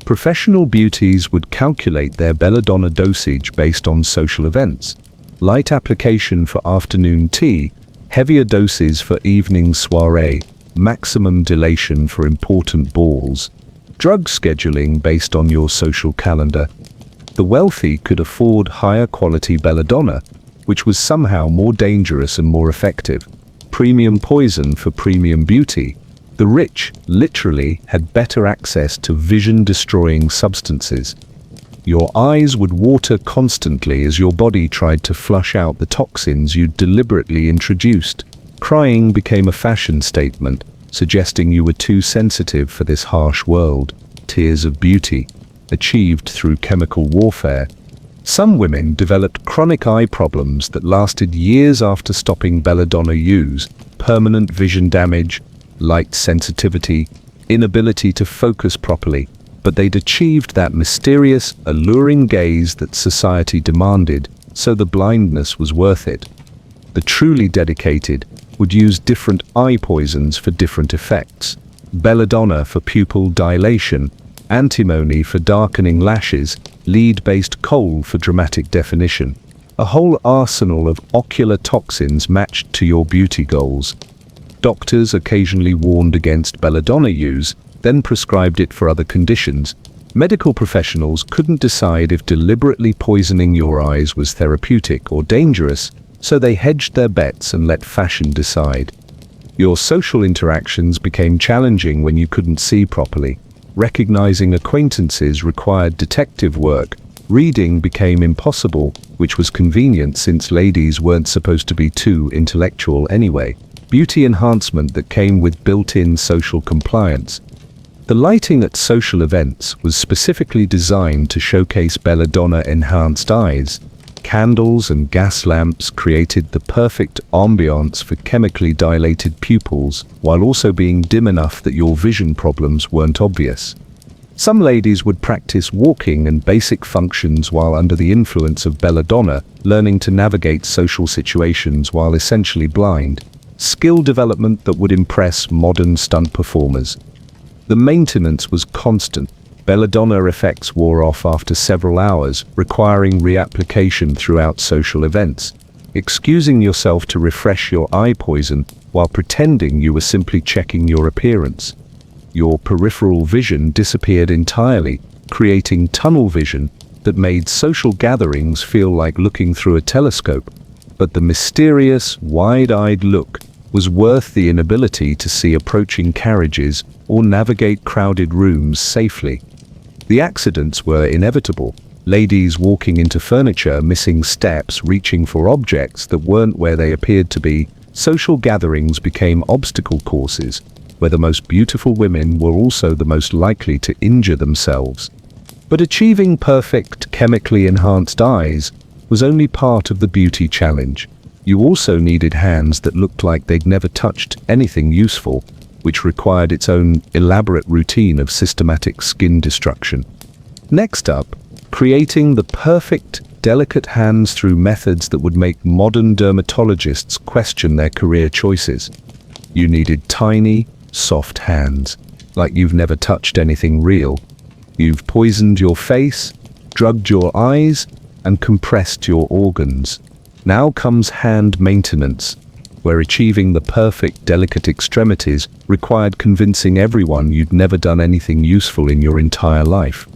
Professional beauties would calculate their belladonna dosage based on social events. Light application for afternoon tea, heavier doses for evening soiree, maximum dilation for important balls. Drug scheduling based on your social calendar. The wealthy could afford higher quality belladonna, which was somehow more dangerous and more effective. Premium poison for premium beauty. The rich, literally, had better access to vision-destroying substances. Your eyes would water constantly as your body tried to flush out the toxins you'd deliberately introduced. Crying became a fashion statement, suggesting you were too sensitive for this harsh world. Tears of beauty, achieved through chemical warfare. Some women developed chronic eye problems that lasted years after stopping belladonna use. Permanent vision damage, light sensitivity, inability to focus properly. But they'd achieved that mysterious, alluring gaze that society demanded, so the blindness was worth it. The truly dedicated would use different eye poisons for different effects. Belladonna for pupil dilation, antimony for darkening lashes, lead-based coal for dramatic definition. A whole arsenal of ocular toxins matched to your beauty goals. Doctors occasionally warned against belladonna use, then prescribed it for other conditions. Medical professionals couldn't decide if deliberately poisoning your eyes was therapeutic or dangerous, so they hedged their bets and let fashion decide. Your social interactions became challenging when you couldn't see properly. Recognizing acquaintances required detective work. Reading became impossible, which was convenient since ladies weren't supposed to be too intellectual anyway. Beauty enhancement that came with built-in social compliance. The lighting at social events was specifically designed to showcase belladonna-enhanced eyes. Candles and gas lamps created the perfect ambiance for chemically dilated pupils, while also being dim enough that your vision problems weren't obvious. Some ladies would practice walking and basic functions while under the influence of belladonna, learning to navigate social situations while essentially blind. Skill development that would impress modern stunt performers. The maintenance was constant. Belladonna effects wore off after several hours, requiring reapplication throughout social events. Excusing yourself to refresh your eye poison while pretending you were simply checking your appearance. Your peripheral vision disappeared entirely, creating tunnel vision that made social gatherings feel like looking through a telescope. But the mysterious, wide-eyed look was worth the inability to see approaching carriages or navigate crowded rooms safely. The accidents were inevitable. Ladies walking into furniture, missing steps, reaching for objects that weren't where they appeared to be. Social gatherings became obstacle courses, where the most beautiful women were also the most likely to injure themselves. But achieving perfect, chemically enhanced eyes was only part of the beauty challenge. You also needed hands that looked like they'd never touched anything useful, which required its own elaborate routine of systematic skin destruction. Next up, creating the perfect, delicate hands through methods that would make modern dermatologists question their career choices. You needed tiny, soft hands, like you've never touched anything real. You've poisoned your face, drugged your eyes, and compressed your organs. Now comes hand maintenance, where achieving the perfect, delicate extremities required convincing everyone you'd never done anything useful in your entire life.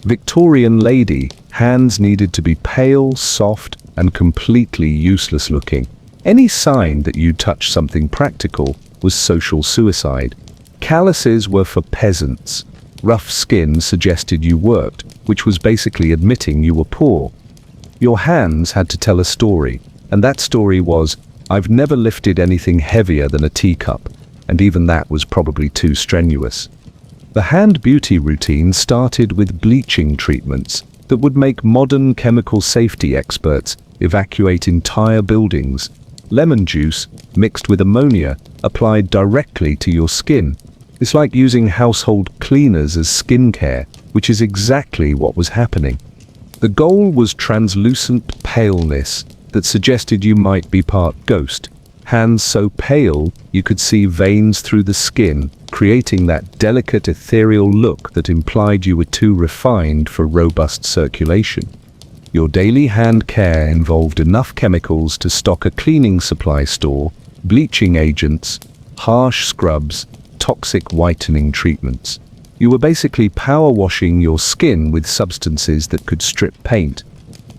Victorian lady, hands needed to be pale, soft, and completely useless looking. Any sign that you'd touched something practical was social suicide. Calluses were for peasants. Rough skin suggested you worked, which was basically admitting you were poor. Your hands had to tell a story, and that story was, I've never lifted anything heavier than a teacup, and even that was probably too strenuous. The hand beauty routine started with bleaching treatments, that would make modern chemical safety experts evacuate entire buildings. Lemon juice, mixed with ammonia, applied directly to your skin. It's like using household cleaners as skincare, which is exactly what was happening. The goal was translucent paleness that suggested you might be part ghost. Hands so pale you could see veins through the skin, creating that delicate ethereal look that implied you were too refined for robust circulation. Your daily hand care involved enough chemicals to stock a cleaning supply store, bleaching agents, harsh scrubs, toxic whitening treatments. You were basically power washing your skin with substances that could strip paint.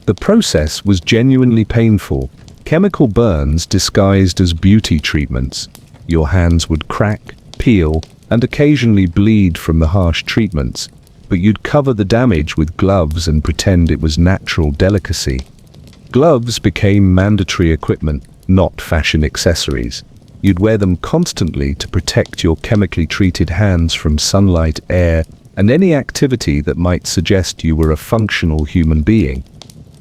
The process was genuinely painful. Chemical burns disguised as beauty treatments. Your hands would crack, peel, and occasionally bleed from the harsh treatments, but you'd cover the damage with gloves and pretend it was natural delicacy. Gloves became mandatory equipment, not fashion accessories. You'd wear them constantly to protect your chemically treated hands from sunlight, air, and any activity that might suggest you were a functional human being.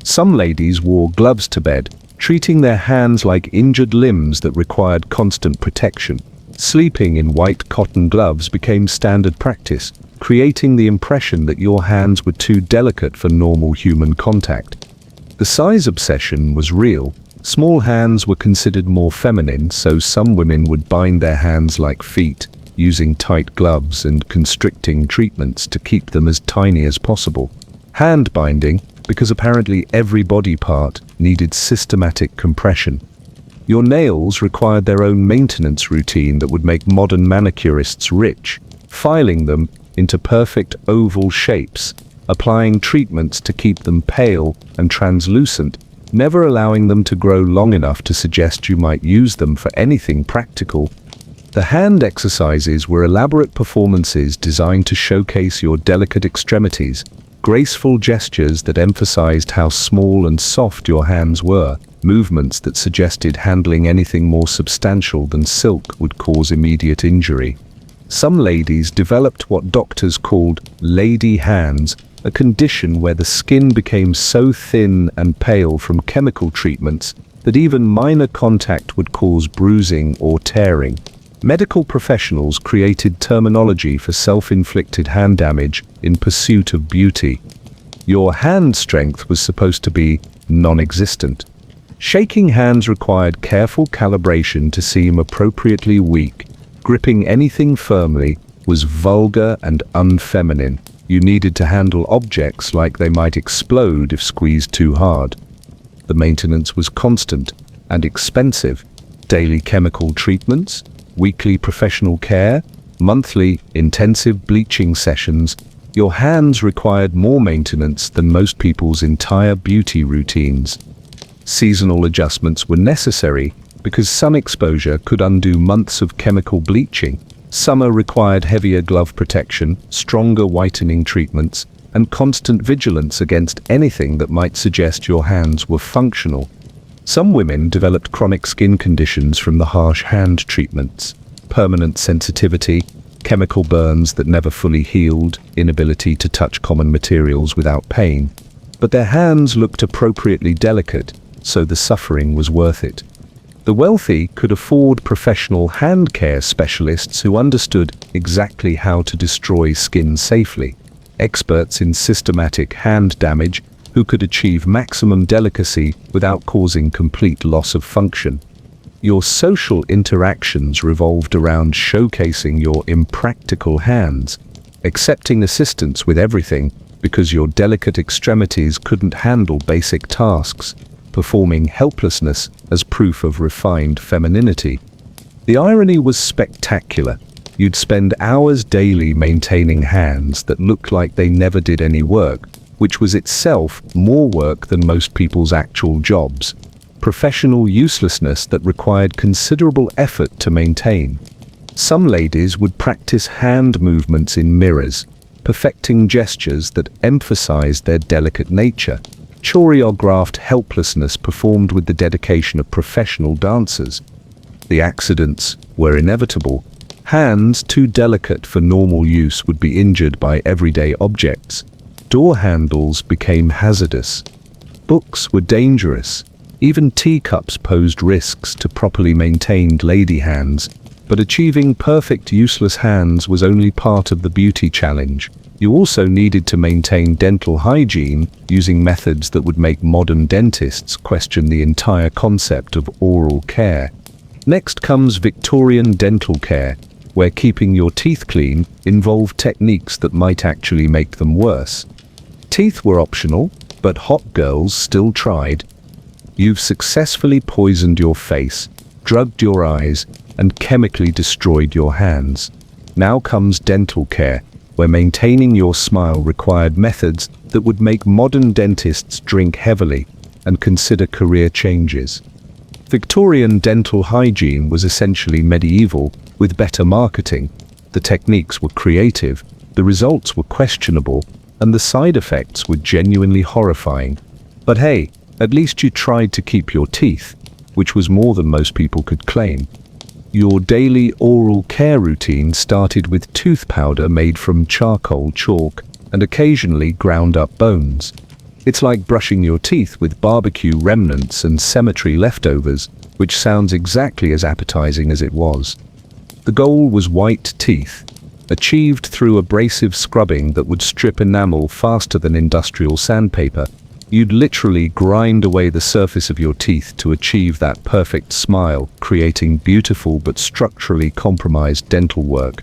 Some ladies wore gloves to bed, treating their hands like injured limbs that required constant protection. Sleeping in white cotton gloves became standard practice, creating the impression that your hands were too delicate for normal human contact. The size obsession was real. Small hands were considered more feminine, so some women would bind their hands like feet, using tight gloves and constricting treatments to keep them as tiny as possible. Hand binding, because apparently every body part needed systematic compression. Your nails required their own maintenance routine that would make modern manicurists rich, filing them into perfect oval shapes, applying treatments to keep them pale and translucent, never allowing them to grow long enough to suggest you might use them for anything practical. The hand exercises were elaborate performances designed to showcase your delicate extremities, graceful gestures that emphasized how small and soft your hands were, movements that suggested handling anything more substantial than silk would cause immediate injury. Some ladies developed what doctors called lady hands, a condition where the skin became so thin and pale from chemical treatments that even minor contact would cause bruising or tearing. Medical professionals created terminology for self-inflicted hand damage in pursuit of beauty. Your hand strength was supposed to be non-existent. Shaking hands required careful calibration to seem appropriately weak. Gripping anything firmly was vulgar and unfeminine. You needed to handle objects like they might explode if squeezed too hard. The maintenance was constant and expensive. Daily chemical treatments, weekly professional care, monthly intensive bleaching sessions. Your hands required more maintenance than most people's entire beauty routines. Seasonal adjustments were necessary because sun exposure could undo months of chemical bleaching. Summer required heavier glove protection, stronger whitening treatments, and constant vigilance against anything that might suggest your hands were functional. Some women developed chronic skin conditions from the harsh hand treatments: permanent sensitivity, chemical burns that never fully healed, inability to touch common materials without pain. But their hands looked appropriately delicate, so the suffering was worth it. The wealthy could afford professional hand care specialists who understood exactly how to destroy skin safely, experts in systematic hand damage who could achieve maximum delicacy without causing complete loss of function. Your social interactions revolved around showcasing your impractical hands, accepting assistance with everything because your delicate extremities couldn't handle basic tasks, performing helplessness as proof of refined femininity. The irony was spectacular. You'd spend hours daily maintaining hands that looked like they never did any work, which was itself more work than most people's actual jobs. Professional uselessness that required considerable effort to maintain. Some ladies would practice hand movements in mirrors, perfecting gestures that emphasized their delicate nature. Choreographed helplessness performed with the dedication of professional dancers. The accidents were inevitable. Hands too delicate for normal use would be injured by everyday objects. Door handles became hazardous. Books were dangerous. Even teacups posed risks to properly maintained lady hands, but achieving perfect useless hands was only part of the beauty challenge. You also needed to maintain dental hygiene using methods that would make modern dentists question the entire concept of oral care. Next comes Victorian dental care, where keeping your teeth clean involved techniques that might actually make them worse. Teeth were optional, but hot girls still tried. You've successfully poisoned your face, drugged your eyes, and chemically destroyed your hands. Now comes dental care, where maintaining your smile required methods that would make modern dentists drink heavily and consider career changes. Victorian dental hygiene was essentially medieval, with better marketing. The techniques were creative, the results were questionable, and the side effects were genuinely horrifying. But hey, at least you tried to keep your teeth, which was more than most people could claim. Your daily oral care routine started with tooth powder made from charcoal chalk and occasionally ground up bones. It's like brushing your teeth with barbecue remnants and cemetery leftovers, which sounds exactly as appetizing as it was. The goal was white teeth, achieved through abrasive scrubbing that would strip enamel faster than industrial sandpaper. You'd literally grind away the surface of your teeth to achieve that perfect smile, creating beautiful but structurally compromised dental work.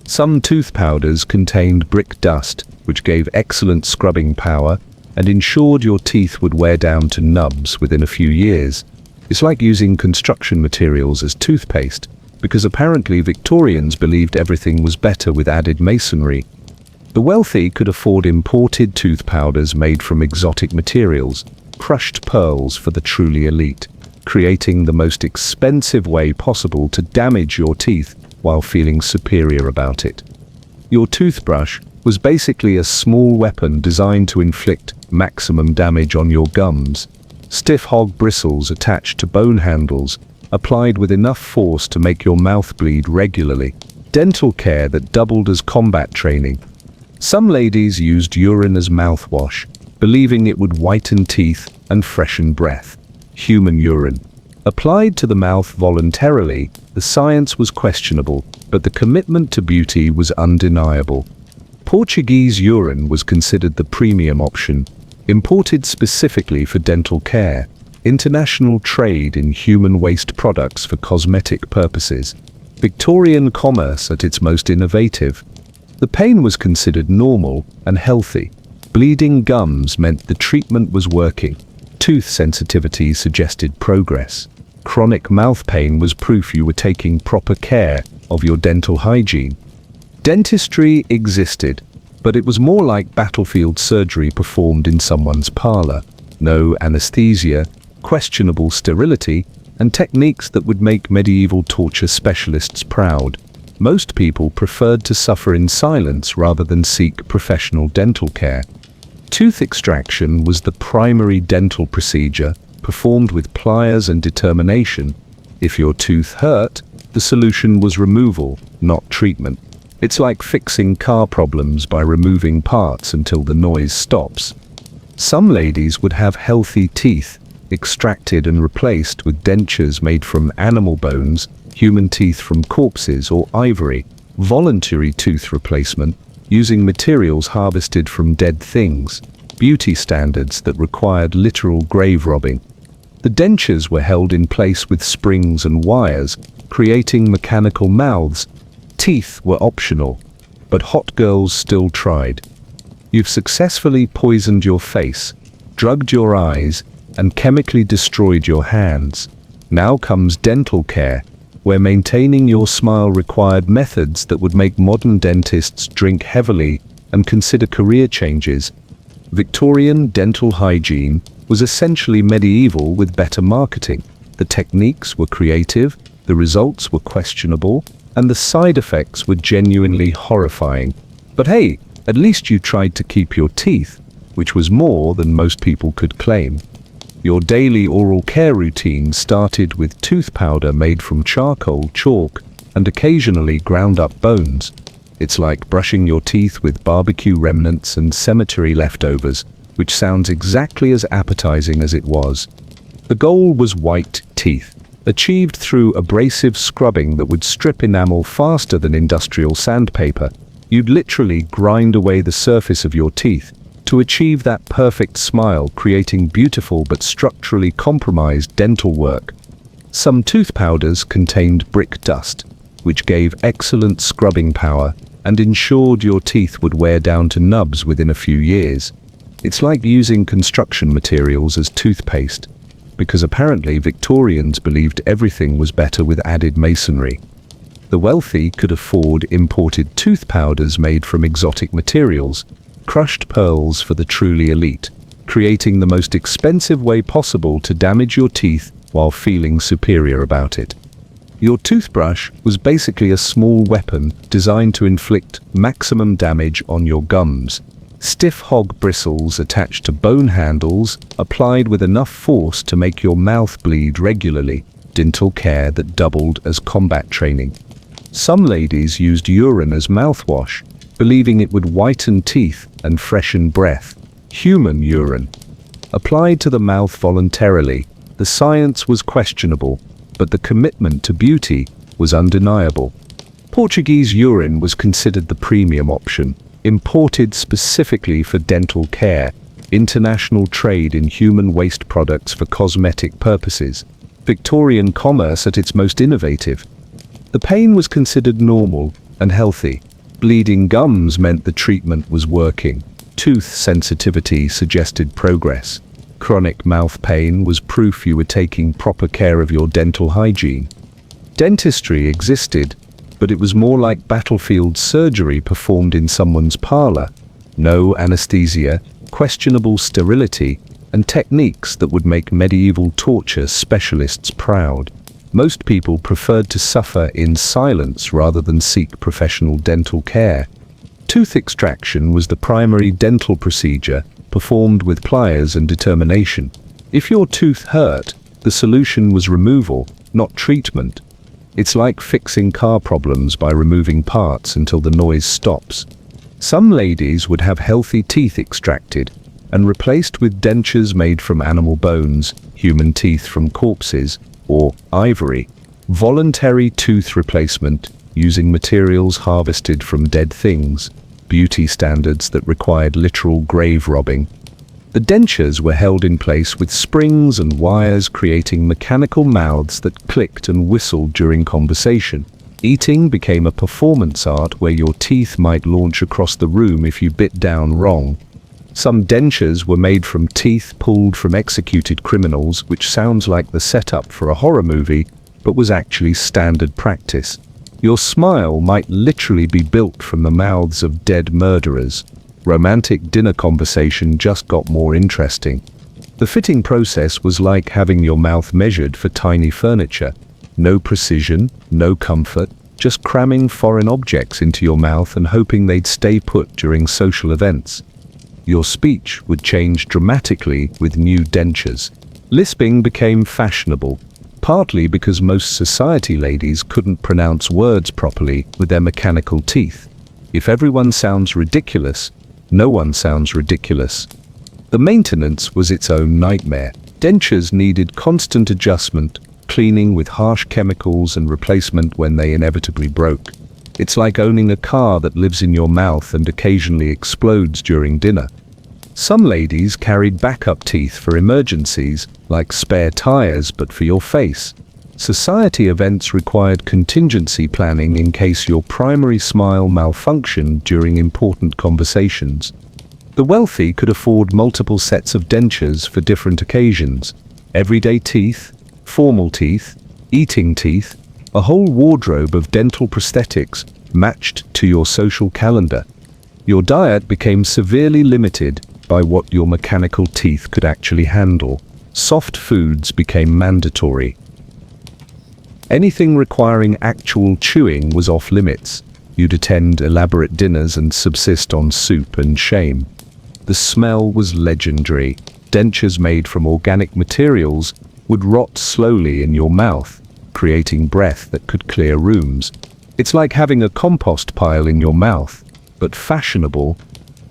Some tooth powders contained brick dust, which gave excellent scrubbing power and ensured your teeth would wear down to nubs within a few years. It's like using construction materials as toothpaste, because apparently Victorians believed everything was better with added masonry. The wealthy could afford imported tooth powders made from exotic materials, crushed pearls for the truly elite, creating the most expensive way possible to damage your teeth while feeling superior about it. Your toothbrush was basically a small weapon designed to inflict maximum damage on your gums. Stiff hog bristles attached to bone handles, applied with enough force to make your mouth bleed regularly. Dental care that doubled as combat training. Some ladies used urine as mouthwash, believing it would whiten teeth and freshen breath. Human urine. Applied to the mouth voluntarily, the science was questionable, but the commitment to beauty was undeniable. Portuguese urine was considered the premium option, imported specifically for dental care. International trade in human waste products for cosmetic purposes. Victorian commerce at its most innovative. The pain was considered normal and healthy. Bleeding gums meant the treatment was working. Tooth sensitivity suggested progress. Chronic mouth pain was proof you were taking proper care of your dental hygiene. Dentistry existed, but it was more like battlefield surgery performed in someone's parlor. No anesthesia, questionable sterility, and techniques that would make medieval torture specialists proud. Most people preferred to suffer in silence rather than seek professional dental care. Tooth extraction was the primary dental procedure, performed with pliers and determination. If your tooth hurt, the solution was removal, not treatment. It's like fixing car problems by removing parts until the noise stops. Some ladies would have healthy teeth, extracted and replaced with dentures made from animal bones, human teeth from corpses or ivory. Voluntary tooth replacement, using materials harvested from dead things. Beauty standards that required literal grave robbing. The dentures were held in place with springs and wires, creating mechanical mouths. Teeth were optional, but hot girls still tried. You've successfully poisoned your face, drugged your eyes, and chemically destroyed your hands. Now comes dental care, where maintaining your smile required methods that would make modern dentists drink heavily and consider career changes. Victorian dental hygiene was essentially medieval with better marketing. The techniques were creative, the results were questionable, and the side effects were genuinely horrifying. But hey, at least you tried to keep your teeth, which was more than most people could claim. Your daily oral care routine started with tooth powder made from charcoal chalk and occasionally ground up bones. It's like brushing your teeth with barbecue remnants and cemetery leftovers, which sounds exactly as appetizing as it was. The goal was white teeth, achieved through abrasive scrubbing that would strip enamel faster than industrial sandpaper. You'd literally grind away the surface of your teeth to achieve that perfect smile, creating beautiful but structurally compromised dental work. Some tooth powders contained brick dust, which gave excellent scrubbing power and ensured your teeth would wear down to nubs within a few years. It's like using construction materials as toothpaste, because apparently Victorians believed everything was better with added masonry. The wealthy could afford imported tooth powders made from exotic materials, crushed pearls for the truly elite, creating the most expensive way possible to damage your teeth while feeling superior about it. Your toothbrush was basically a small weapon designed to inflict maximum damage on your gums. Stiff hog bristles attached to bone handles, applied with enough force to make your mouth bleed regularly, dental care that doubled as combat training. Some ladies used urine as mouthwash, believing it would whiten teeth and freshen breath. Human urine. Applied to the mouth voluntarily, the science was questionable, but the commitment to beauty was undeniable. Portuguese urine was considered the premium option, imported specifically for dental care, international trade in human waste products for cosmetic purposes, Victorian commerce at its most innovative. The pain was considered normal and healthy. Bleeding gums meant the treatment was working. Tooth sensitivity suggested progress. Chronic mouth pain was proof you were taking proper care of your dental hygiene. Dentistry existed, but it was more like battlefield surgery performed in someone's parlor. No anesthesia, questionable sterility, and techniques that would make medieval torture specialists proud. Most people preferred to suffer in silence rather than seek professional dental care. Tooth extraction was the primary dental procedure, performed with pliers and determination. If your tooth hurt, the solution was removal, not treatment. It's like fixing car problems by removing parts until the noise stops. Some ladies would have healthy teeth extracted and replaced with dentures made from animal bones, human teeth from corpses, or ivory. Voluntary tooth replacement using materials harvested from dead things. Beauty standards that required literal grave robbing. The dentures were held in place with springs and wires, creating mechanical mouths that clicked and whistled during conversation. Eating became a performance art where your teeth might launch across the room if you bit down wrong. Some dentures were made from teeth pulled from executed criminals, which sounds like the setup for a horror movie, but was actually standard practice. Your smile might literally be built from the mouths of dead murderers. Romantic dinner conversation just got more interesting. The fitting process was like having your mouth measured for tiny furniture. No precision, no comfort, just cramming foreign objects into your mouth and hoping they'd stay put during social events. Your speech would change dramatically with new dentures. Lisping became fashionable, partly because most society ladies couldn't pronounce words properly with their mechanical teeth. If everyone sounds ridiculous, no one sounds ridiculous. The maintenance was its own nightmare. Dentures needed constant adjustment, cleaning with harsh chemicals and replacement when they inevitably broke. It's like owning a car that lives in your mouth and occasionally explodes during dinner. Some ladies carried backup teeth for emergencies, like spare tires but for your face. Society events required contingency planning in case your primary smile malfunctioned during important conversations. The wealthy could afford multiple sets of dentures for different occasions. Everyday teeth, formal teeth, eating teeth, a whole wardrobe of dental prosthetics matched to your social calendar. Your diet became severely limited by what your mechanical teeth could actually handle. Soft foods became mandatory. Anything requiring actual chewing was off limits. You'd attend elaborate dinners and subsist on soup and shame. The smell was legendary. Dentures made from organic materials would rot slowly in your mouth, creating breath that could clear rooms. It's like having a compost pile in your mouth, but fashionable.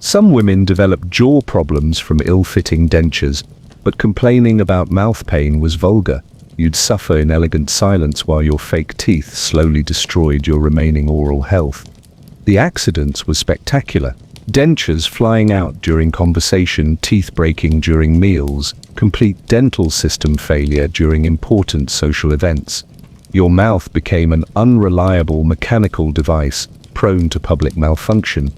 Some women develop jaw problems from ill-fitting dentures, but complaining about mouth pain was vulgar. You'd suffer in elegant silence while your fake teeth slowly destroyed your remaining oral health. The accidents were spectacular. Dentures flying out during conversation, teeth breaking during meals, complete dental system failure during important social events. Your mouth became an unreliable mechanical device, prone to public malfunction.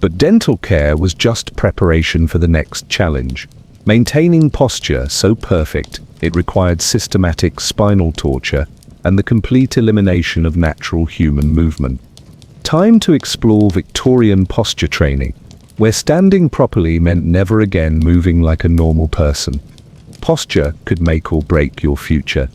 But dental care was just preparation for the next challenge. Maintaining posture so perfect, it required systematic spinal torture and the complete elimination of natural human movement. Time to explore Victorian posture training, where standing properly meant never again moving like a normal person. Posture could make or break your future.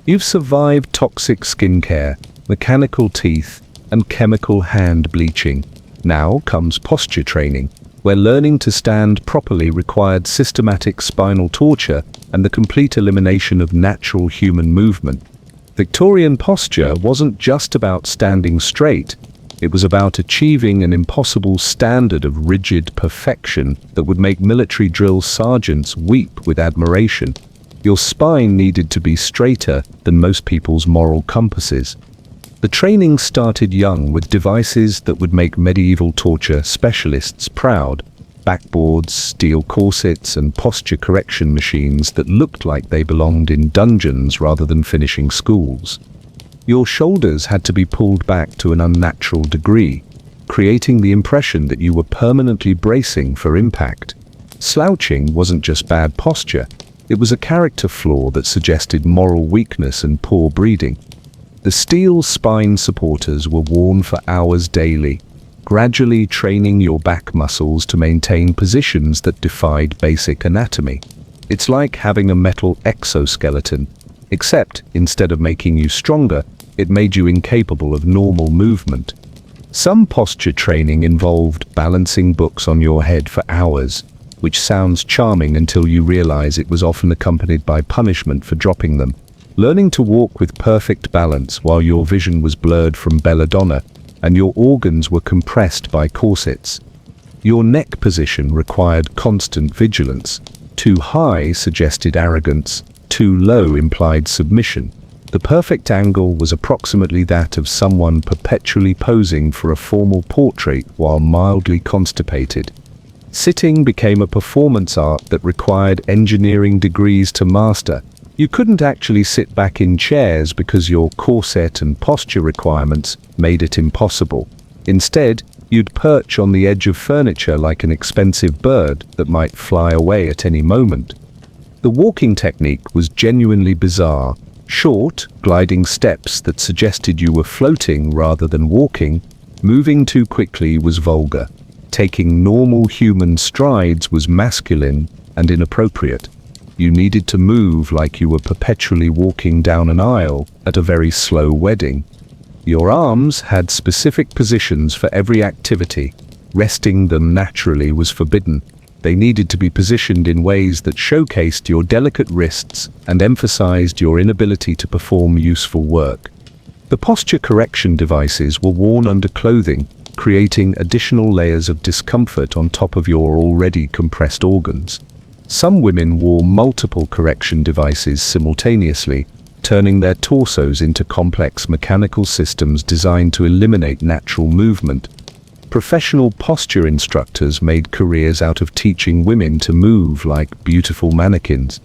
You've survived toxic skincare, mechanical teeth, and chemical hand bleaching. Now comes posture training, where learning to stand properly required systematic spinal torture and the complete elimination of natural human movement. Victorian posture wasn't just about standing straight. It was about achieving an impossible standard of rigid perfection that would make military drill sergeants weep with admiration. Your spine needed to be straighter than most people's moral compasses. The training started young with devices that would make medieval torture specialists proud. Backboards, steel corsets, and posture correction machines that looked like they belonged in dungeons rather than finishing schools. Your shoulders had to be pulled back to an unnatural degree, creating the impression that you were permanently bracing for impact. Slouching wasn't just bad posture, it was a character flaw that suggested moral weakness and poor breeding. The steel spine supporters were worn for hours daily, gradually training your back muscles to maintain positions that defied basic anatomy. It's like having a metal exoskeleton, except instead of making you stronger, it made you incapable of normal movement. Some posture training involved balancing books on your head for hours, which sounds charming until you realize it was often accompanied by punishment for dropping them. Learning to walk with perfect balance while your vision was blurred from belladonna and your organs were compressed by corsets. Your neck position required constant vigilance. Too high suggested arrogance, too low implied submission. The perfect angle was approximately that of someone perpetually posing for a formal portrait while mildly constipated. Sitting became a performance art that required engineering degrees to master. You couldn't actually sit back in chairs because your corset and posture requirements made it impossible. Instead, you'd perch on the edge of furniture like an expensive bird that might fly away at any moment. The walking technique was genuinely bizarre. Short, gliding steps that suggested you were floating rather than walking. Moving too quickly was vulgar. Taking normal human strides was masculine and inappropriate. You needed to move like you were perpetually walking down an aisle at a very slow wedding. Your arms had specific positions for every activity. Resting them naturally was forbidden. They needed to be positioned in ways that showcased your delicate wrists and emphasized your inability to perform useful work. The posture correction devices were worn under clothing, creating additional layers of discomfort on top of your already compressed organs. Some women wore multiple correction devices simultaneously, turning their torsos into complex mechanical systems designed to eliminate natural movement. Professional posture instructors made careers out of teaching women to move like beautiful mannequins.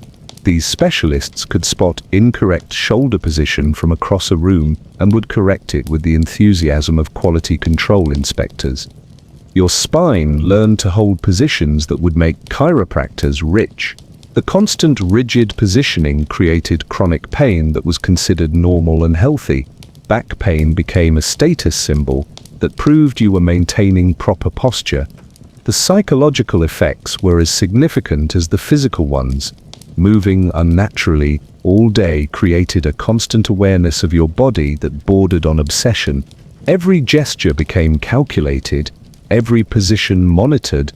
These specialists could spot incorrect shoulder position from across a room and would correct it with the enthusiasm of quality control inspectors. Your spine learned to hold positions that would make chiropractors rich. The constant rigid positioning created chronic pain that was considered normal and healthy. Back pain became a status symbol that proved you were maintaining proper posture. The psychological effects were as significant as the physical ones. Moving unnaturally all day created a constant awareness of your body that bordered on obsession. Every gesture became calculated, every position monitored.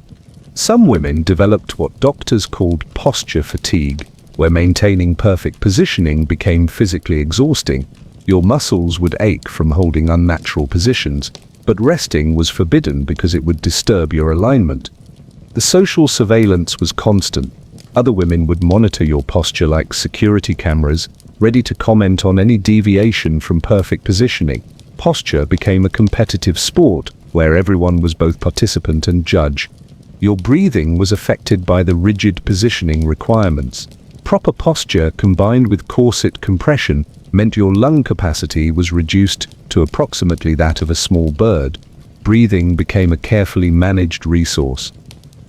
Some women developed what doctors called posture fatigue, where maintaining perfect positioning became physically exhausting. Your muscles would ache from holding unnatural positions, but resting was forbidden because it would disturb your alignment. The social surveillance was constant. Other women would monitor your posture like security cameras, ready to comment on any deviation from perfect positioning. Posture became a competitive sport where everyone was both participant and judge. Your breathing was affected by the rigid positioning requirements. Proper posture combined with corset compression meant your lung capacity was reduced to approximately that of a small bird. Breathing became a carefully managed resource.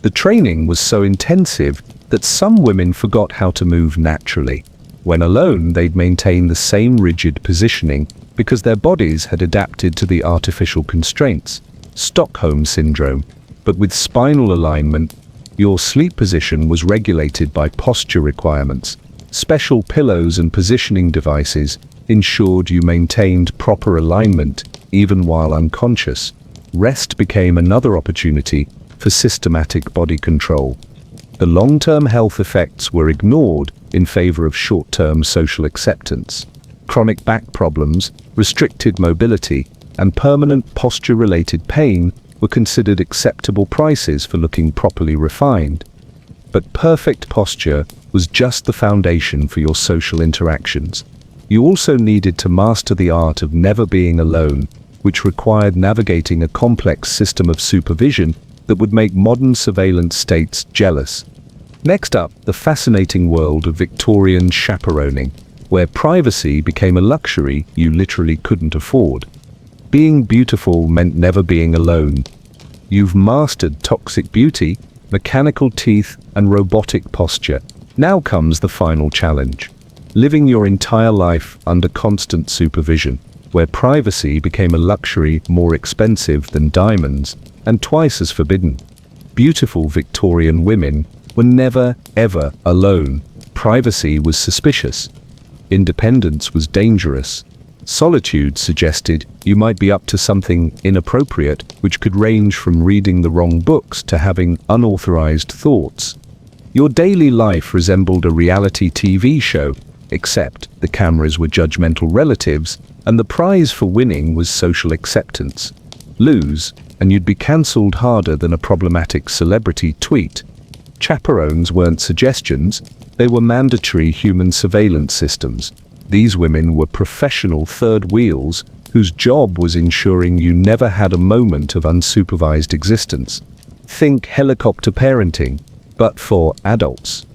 The training was so intensive that some women forgot how to move naturally. When alone, they'd maintain the same rigid positioning because their bodies had adapted to the artificial constraints. Stockholm syndrome. But with spinal alignment, your sleep position was regulated by posture requirements. Special pillows and positioning devices ensured you maintained proper alignment even while unconscious. Rest became another opportunity for systematic body control. The long-term health effects were ignored in favor of short-term social acceptance. Chronic back problems, restricted mobility, and permanent posture-related pain were considered acceptable prices for looking properly refined. But perfect posture was just the foundation for your social interactions. You also needed to master the art of never being alone, which required navigating a complex system of supervision that would make modern surveillance states jealous. Next up, the fascinating world of Victorian chaperoning, where privacy became a luxury you literally couldn't afford. Being beautiful meant never being alone. You've mastered toxic beauty, mechanical teeth, and robotic posture. Now comes the final challenge. Living your entire life under constant supervision, where privacy became a luxury more expensive than diamonds and twice as forbidden. Beautiful Victorian women were never, ever alone. Privacy was suspicious. Independence was dangerous. Solitude suggested you might be up to something inappropriate, which could range from reading the wrong books to having unauthorized thoughts. Your daily life resembled a reality TV show, except the cameras were judgmental relatives, and the prize for winning was social acceptance. Lose, and you'd be cancelled harder than a problematic celebrity tweet. Chaperones weren't suggestions, they were mandatory human surveillance systems. These women were professional third wheels whose job was ensuring you never had a moment of unsupervised existence. Think helicopter parenting, but for adults.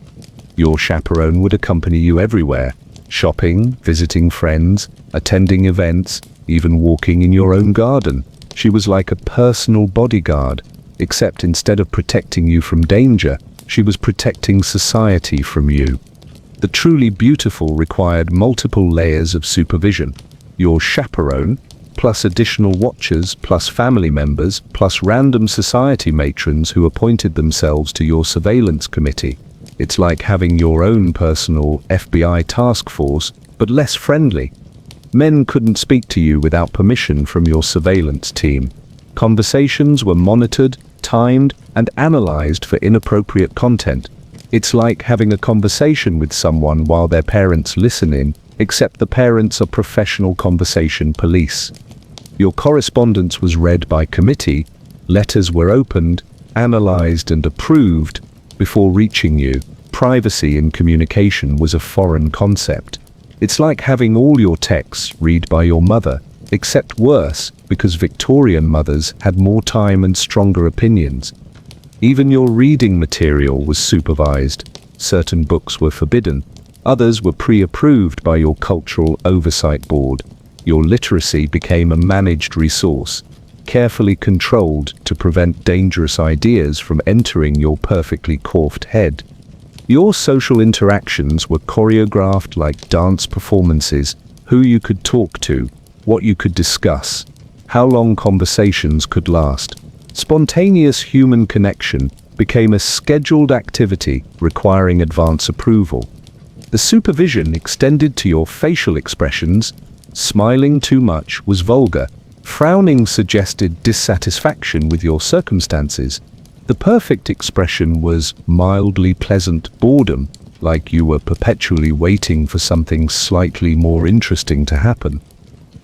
Your chaperone would accompany you everywhere, shopping, visiting friends, attending events, even walking in your own garden. She was like a personal bodyguard, except instead of protecting you from danger, she was protecting society from you. The truly beautiful required multiple layers of supervision. Your chaperone, plus additional watchers, plus family members, plus random society matrons who appointed themselves to your surveillance committee. It's like having your own personal FBI task force, but less friendly. Men couldn't speak to you without permission from your surveillance team. Conversations were monitored, timed, and analyzed for inappropriate content. It's like having a conversation with someone while their parents listen in, except the parents are professional conversation police. Your correspondence was read by committee, letters were opened, analyzed, and approved before reaching you. Privacy in communication was a foreign concept. It's like having all your texts read by your mother, except worse, because Victorian mothers had more time and stronger opinions. Even your reading material was supervised. Certain books were forbidden. Others were pre-approved by your cultural oversight board. Your literacy became a managed resource, carefully controlled to prevent dangerous ideas from entering your perfectly coiffed head. Your social interactions were choreographed like dance performances, who you could talk to, what you could discuss, how long conversations could last. Spontaneous human connection became a scheduled activity requiring advance approval. The supervision extended to your facial expressions. Smiling too much was vulgar. Frowning suggested dissatisfaction with your circumstances. The perfect expression was mildly pleasant boredom, like you were perpetually waiting for something slightly more interesting to happen.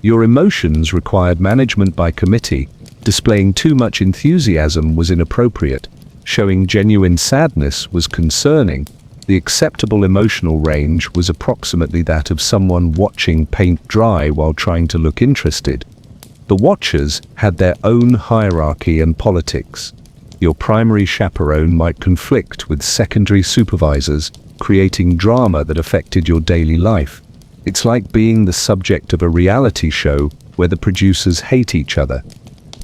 Your emotions required management by committee. Displaying too much enthusiasm was inappropriate. Showing genuine sadness was concerning. The acceptable emotional range was approximately that of someone watching paint dry while trying to look interested. The watchers had their own hierarchy and politics. Your primary chaperone might conflict with secondary supervisors, creating drama that affected your daily life. It's like being the subject of a reality show where the producers hate each other.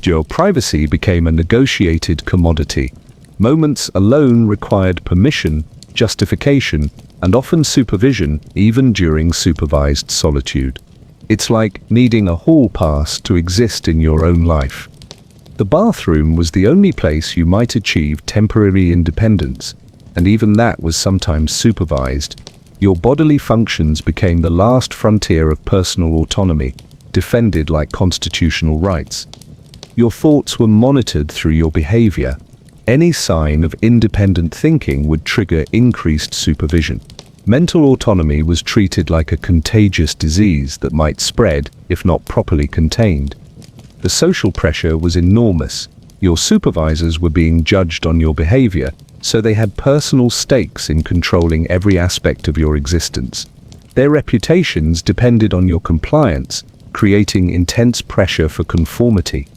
Your privacy became a negotiated commodity. Moments alone required permission, justification, and often supervision, even during supervised solitude. It's like needing a hall pass to exist in your own life. The bathroom was the only place you might achieve temporary independence, and even that was sometimes supervised. Your bodily functions became the last frontier of personal autonomy, defended like constitutional rights. Your thoughts were monitored through your behavior. Any sign of independent thinking would trigger increased supervision. Mental autonomy was treated like a contagious disease that might spread if not properly contained. The social pressure was enormous. Your supervisors were being judged on your behavior, so they had personal stakes in controlling every aspect of your existence. Their reputations depended on your compliance, creating intense pressure for conformity.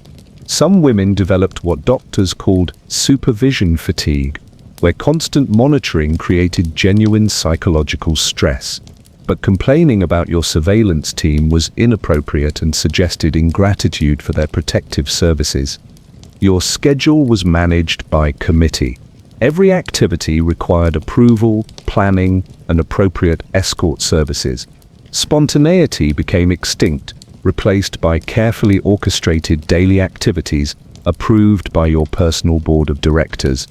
Some women developed what doctors called supervision fatigue, where constant monitoring created genuine psychological stress. But complaining about your surveillance team was inappropriate and suggested ingratitude for their protective services. Your schedule was managed by committee. Every activity required approval, planning, and appropriate escort services. Spontaneity became extinct, replaced by carefully orchestrated daily activities approved by your personal board of directors.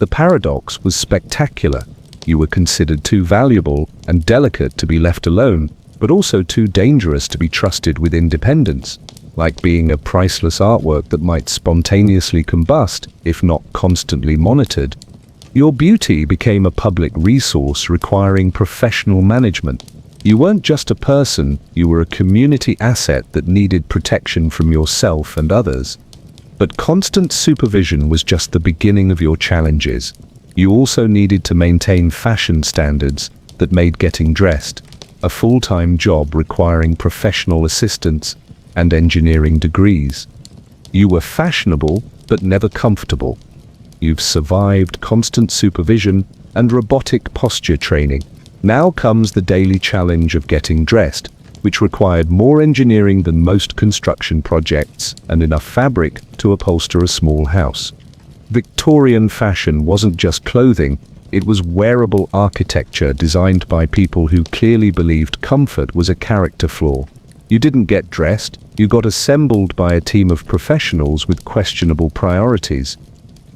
The paradox was spectacular. You were considered too valuable and delicate to be left alone, but also too dangerous to be trusted with independence, like being a priceless artwork that might spontaneously combust if not constantly monitored. Your beauty became a public resource requiring professional management. You weren't just a person, you were a community asset that needed protection from yourself and others. But constant supervision was just the beginning of your challenges. You also needed to maintain fashion standards that made getting dressed a full-time job requiring professional assistance and engineering degrees. You were fashionable, but never comfortable. You've survived constant supervision and robotic posture training. Now comes the daily challenge of getting dressed, which required more engineering than most construction projects and enough fabric to upholster a small house. Victorian fashion wasn't just clothing, it was wearable architecture designed by people who clearly believed comfort was a character flaw. You didn't get dressed, you got assembled by a team of professionals with questionable priorities.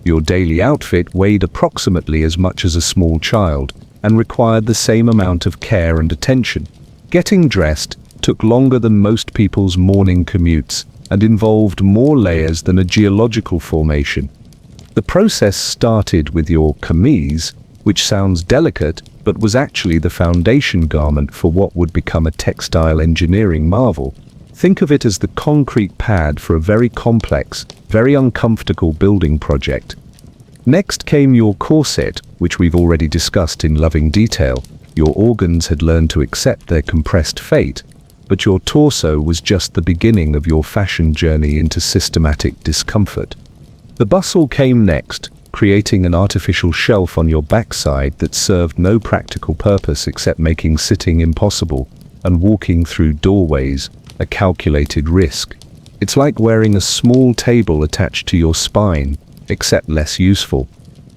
Your daily outfit weighed approximately as much as a small child and required the same amount of care and attention. Getting dressed took longer than most people's morning commutes and involved more layers than a geological formation. The process started with your camise, which sounds delicate but was actually the foundation garment for what would become a textile engineering marvel. Think of it as the concrete pad for a very complex, very uncomfortable building project. Next came your corset, which we've already discussed in loving detail. Your organs had learned to accept their compressed fate, but your torso was just the beginning of your fashion journey into systematic discomfort. The bustle came next, creating an artificial shelf on your backside that served no practical purpose except making sitting impossible and walking through doorways a calculated risk. It's like wearing a small table attached to your spine, except less useful.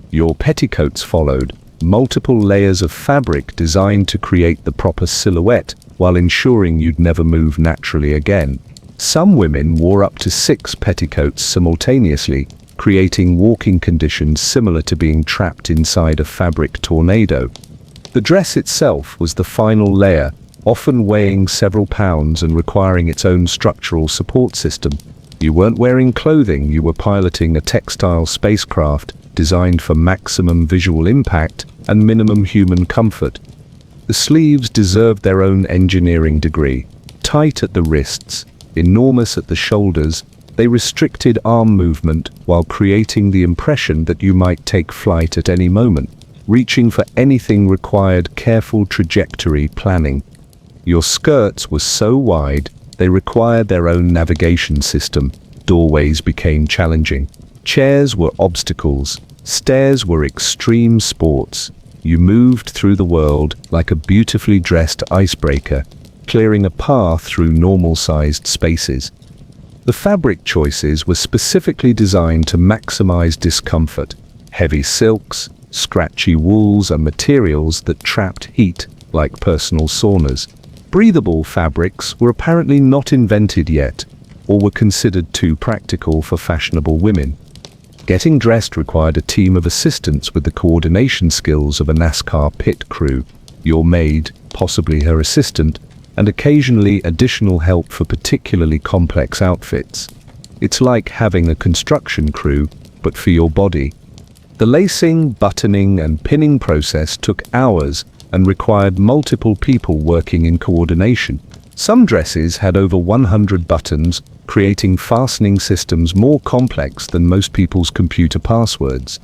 Your petticoats followed, multiple layers of fabric designed to create the proper silhouette while ensuring you'd never move naturally again. Some women wore up to 6 petticoats simultaneously, creating walking conditions similar to being trapped inside a fabric tornado. The dress itself was the final layer, often weighing several pounds and requiring its own structural support system. You weren't wearing clothing, you were piloting a textile spacecraft designed for maximum visual impact and minimum human comfort. The sleeves deserved their own engineering degree, tight at the wrists, Enormous at the shoulders, they restricted arm movement while creating the impression that you might take flight at any moment. Reaching for anything required careful trajectory planning. Your skirts were so wide, they required their own navigation system. Doorways became challenging. Chairs were obstacles. Stairs were extreme sports. You moved through the world like a beautifully dressed icebreaker, clearing a path through normal-sized spaces. The fabric choices were specifically designed to maximize discomfort. Heavy silks, scratchy wools, and materials that trapped heat like personal saunas. Breathable fabrics were apparently not invented yet, or were considered too practical for fashionable women. Getting dressed required a team of assistants with the coordination skills of a NASCAR pit crew, your maid, possibly her assistant, and occasionally additional help for particularly complex outfits. It's like having a construction crew, but for your body. The lacing, buttoning, and pinning process took hours and required multiple people working in coordination. Some dresses had over 100 buttons, creating fastening systems more complex than most people's computer passwords.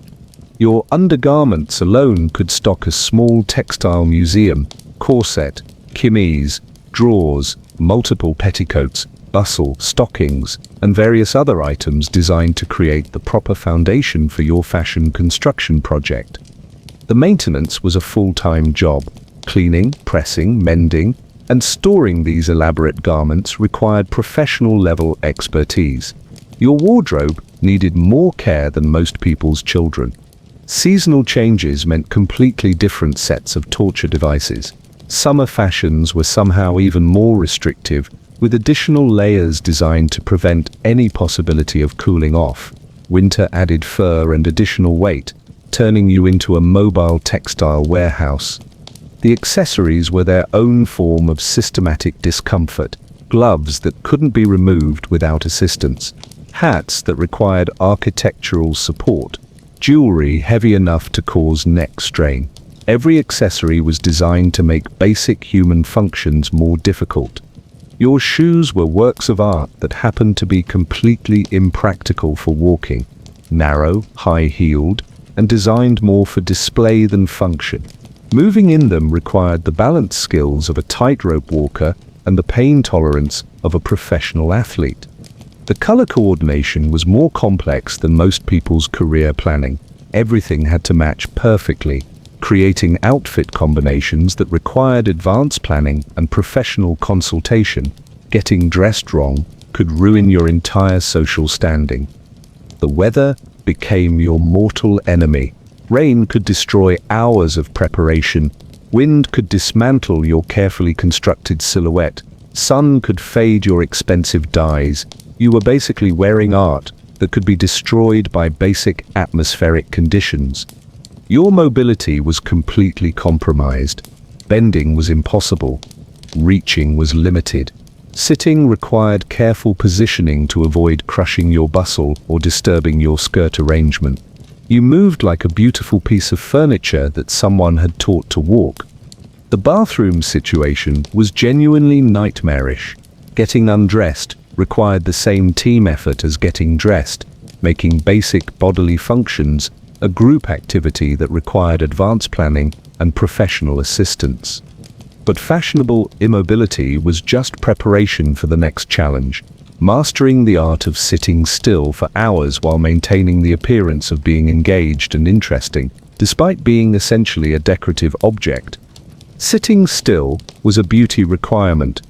Your undergarments alone could stock a small textile museum: corset, chemise, drawers, multiple petticoats, bustle, stockings, and various other items designed to create the proper foundation for your fashion construction project. The maintenance was a full-time job. Cleaning, pressing, mending, and storing these elaborate garments required professional-level expertise. Your wardrobe needed more care than most people's children. Seasonal changes meant completely different sets of torture devices. Summer fashions were somehow even more restrictive, with additional layers designed to prevent any possibility of cooling off. Winter added fur and additional weight, turning you into a mobile textile warehouse. The accessories were their own form of systematic discomfort. Gloves that couldn't be removed without assistance. Hats that required architectural support. Jewelry heavy enough to cause neck strain. Every accessory was designed to make basic human functions more difficult. Your shoes were works of art that happened to be completely impractical for walking. Narrow, high-heeled, and designed more for display than function. Moving in them required the balance skills of a tightrope walker and the pain tolerance of a professional athlete. The color coordination was more complex than most people's career planning. Everything had to match perfectly, creating outfit combinations that required advanced planning and professional consultation. Getting dressed wrong could ruin your entire social standing. The weather became your mortal enemy. Rain could destroy hours of preparation. Wind could dismantle your carefully constructed silhouette. Sun could fade your expensive dyes. You were basically wearing art that could be destroyed by basic atmospheric conditions. Your mobility was completely compromised. Bending was impossible. Reaching was limited. Sitting required careful positioning to avoid crushing your bustle or disturbing your skirt arrangement. You moved like a beautiful piece of furniture that someone had taught to walk. The bathroom situation was genuinely nightmarish. Getting undressed required the same team effort as getting dressed, making basic bodily functions a group activity that required advanced planning and professional assistance. But fashionable immobility was just preparation for the next challenge, mastering the art of sitting still for hours while maintaining the appearance of being engaged and interesting, despite being essentially a decorative object. Sitting still was a beauty requirement.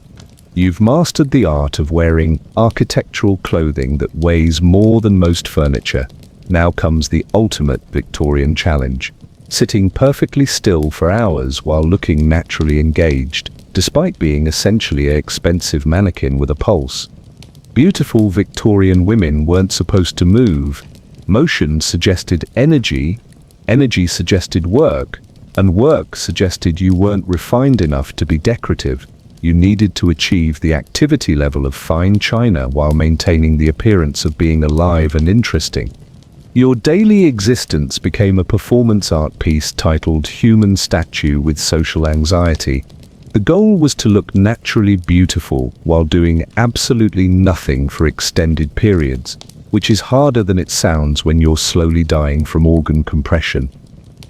You've mastered the art of wearing architectural clothing that weighs more than most furniture. Now comes the ultimate Victorian challenge. Sitting perfectly still for hours while looking naturally engaged, despite being essentially an expensive mannequin with a pulse. Beautiful Victorian women weren't supposed to move. Motion suggested energy, energy suggested work, and work suggested you weren't refined enough to be decorative. You needed to achieve the activity level of fine china while maintaining the appearance of being alive and interesting. Your daily existence became a performance art piece titled Human Statue with Social Anxiety. The goal was to look naturally beautiful while doing absolutely nothing for extended periods, which is harder than it sounds when you're slowly dying from organ compression.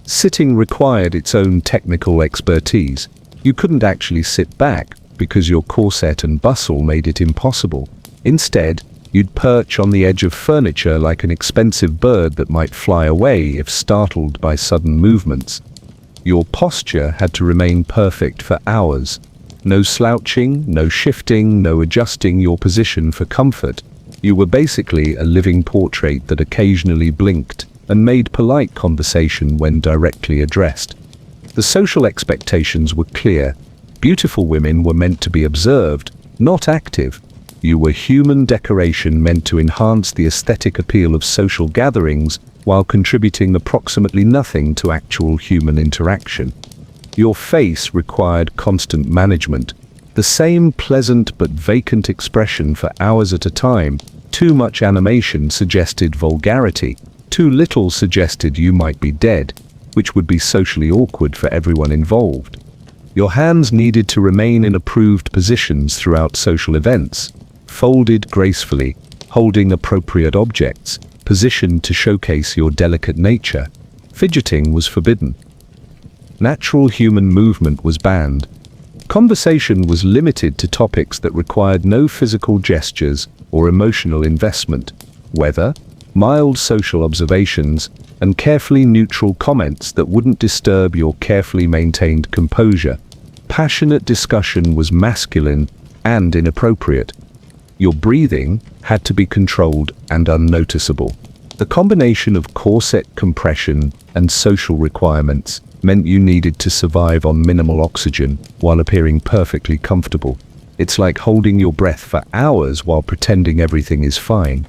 Sitting required its own technical expertise. You couldn't actually sit back because your corset and bustle made it impossible. Instead, you'd perch on the edge of furniture like an expensive bird that might fly away if startled by sudden movements. Your posture had to remain perfect for hours. No slouching, no shifting, no adjusting your position for comfort. You were basically a living portrait that occasionally blinked and made polite conversation when directly addressed. The social expectations were clear. Beautiful women were meant to be observed, not active. You were human decoration meant to enhance the aesthetic appeal of social gatherings while contributing approximately nothing to actual human interaction. Your face required constant management. The same pleasant but vacant expression for hours at a time. Too much animation suggested vulgarity. Too little suggested you might be dead, which would be socially awkward for everyone involved. Your hands needed to remain in approved positions throughout social events, folded gracefully, holding appropriate objects, positioned to showcase your delicate nature. Fidgeting was forbidden. Natural human movement was banned. Conversation was limited to topics that required no physical gestures or emotional investment. Weather, mild social observations, and carefully neutral comments that wouldn't disturb your carefully maintained composure. Passionate discussion was masculine and inappropriate. Your breathing had to be controlled and unnoticeable. The combination of corset compression and social requirements meant you needed to survive on minimal oxygen while appearing perfectly comfortable. It's like holding your breath for hours while pretending everything is fine.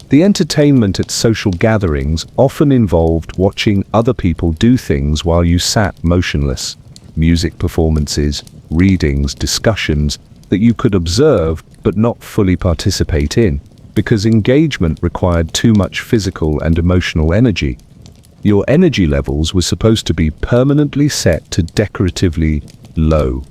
The entertainment at social gatherings often involved watching other people do things while you sat motionless. Music performances, readings, discussions that you could observe but not fully participate in, because engagement required too much physical and emotional energy. Your energy levels were supposed to be permanently set to decoratively low.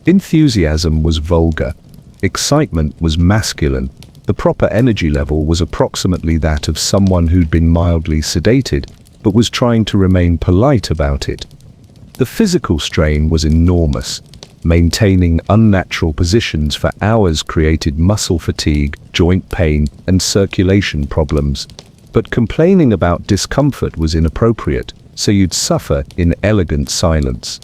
Enthusiasm was vulgar. Excitement was masculine. The proper energy level was approximately that of someone who'd been mildly sedated, but was trying to remain polite about it. The physical strain was enormous. Maintaining unnatural positions for hours created muscle fatigue, joint pain, and circulation problems. But complaining about discomfort was inappropriate, so you'd suffer in elegant silence.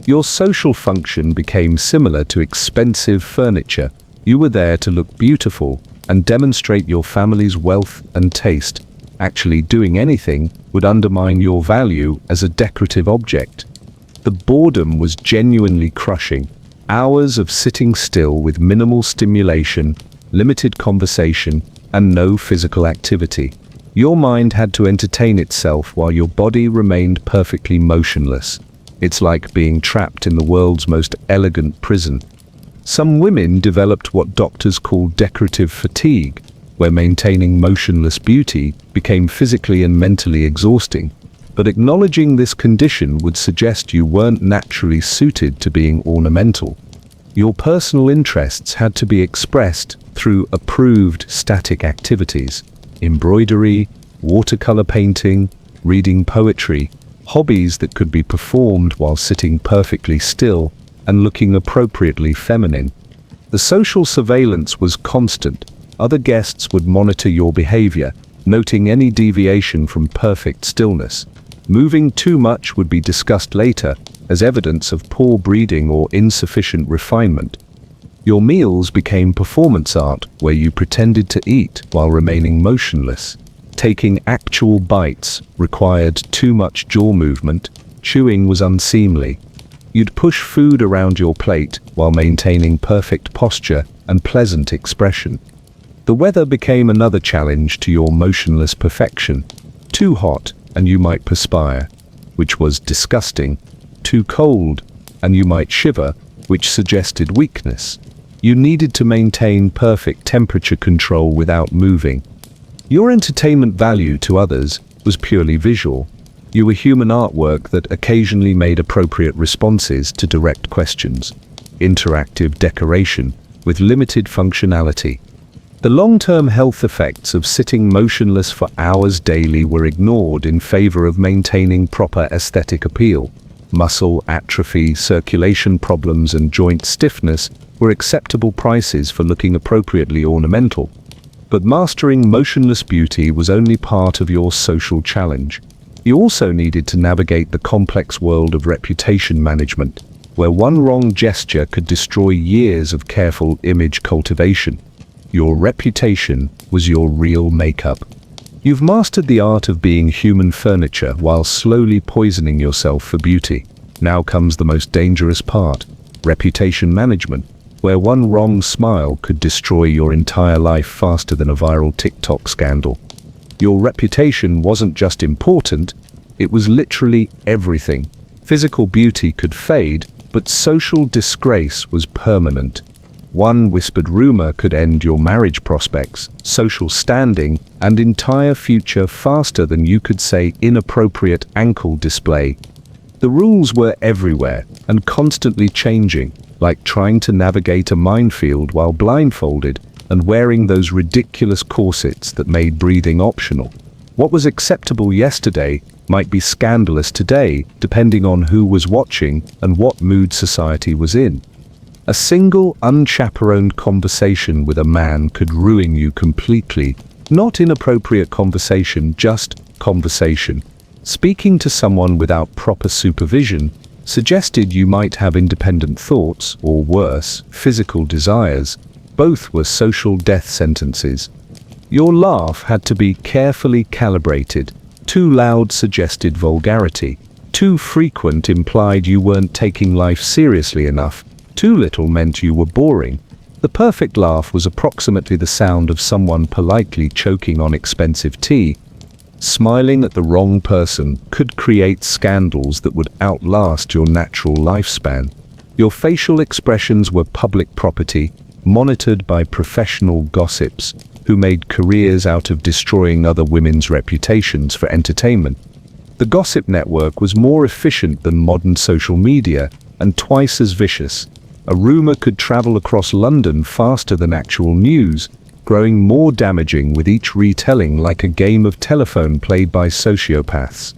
Your social function became similar to expensive furniture. You were there to look beautiful and demonstrate your family's wealth and taste. Actually doing anything would undermine your value as a decorative object. The boredom was genuinely crushing. Hours of sitting still with minimal stimulation, limited conversation, and no physical activity. Your mind had to entertain itself while your body remained perfectly motionless. It's like being trapped in the world's most elegant prison. Some women developed what doctors call decorative fatigue, where maintaining motionless beauty became physically and mentally exhausting. But acknowledging this condition would suggest you weren't naturally suited to being ornamental. Your personal interests had to be expressed through approved static activities. Embroidery, watercolor painting, reading poetry, hobbies that could be performed while sitting perfectly still and looking appropriately feminine. The social surveillance was constant. Other guests would monitor your behavior, noting any deviation from perfect stillness. Moving too much would be discussed later as evidence of poor breeding or insufficient refinement. Your meals became performance art where you pretended to eat while remaining motionless. Taking actual bites required too much jaw movement. Chewing was unseemly. You'd push food around your plate while maintaining perfect posture and pleasant expression. The weather became another challenge to your motionless perfection. Too hot, and you might perspire, which was disgusting. Too cold, and you might shiver, which suggested weakness. You needed to maintain perfect temperature control without moving. Your entertainment value to others was purely visual. You were human artwork that occasionally made appropriate responses to direct questions. interactive decoration with limited functionality. The long-term health effects of sitting motionless for hours daily were ignored in favor of maintaining proper aesthetic appeal. Muscle atrophy, circulation problems, and joint stiffness were acceptable prices for looking appropriately ornamental. But mastering motionless beauty was only part of your social challenge. You also needed to navigate the complex world of reputation management, where one wrong gesture could destroy years of careful image cultivation. Your reputation was your real makeup. You've mastered the art of being human furniture while slowly poisoning yourself for beauty. Now comes the most dangerous part, reputation management, where one wrong smile could destroy your entire life faster than a viral TikTok scandal. Your reputation wasn't just important, it was literally everything. Physical beauty could fade, but social disgrace was permanent. One whispered rumor could end your marriage prospects, social standing, and entire future faster than you could say inappropriate ankle display. The rules were everywhere and constantly changing, like trying to navigate a minefield while blindfolded and wearing those ridiculous corsets that made breathing optional. What was acceptable yesterday might be scandalous today, depending on who was watching and what mood society was in. A single unchaperoned conversation with a man could ruin you completely. Not inappropriate conversation, just conversation. Speaking to someone without proper supervision suggested you might have independent thoughts, or worse, physical desires. Both were social death sentences. Your laugh had to be carefully calibrated. Too loud suggested vulgarity. Too frequent implied you weren't taking life seriously enough. Too little meant you were boring. The perfect laugh was approximately the sound of someone politely choking on expensive tea. Smiling at the wrong person could create scandals that would outlast your natural lifespan. Your facial expressions were public property, monitored by professional gossips who made careers out of destroying other women's reputations for entertainment. The gossip network was more efficient than modern social media and twice as vicious. A rumor could travel across London faster than actual news, growing more damaging with each retelling, like a game of telephone played by sociopaths.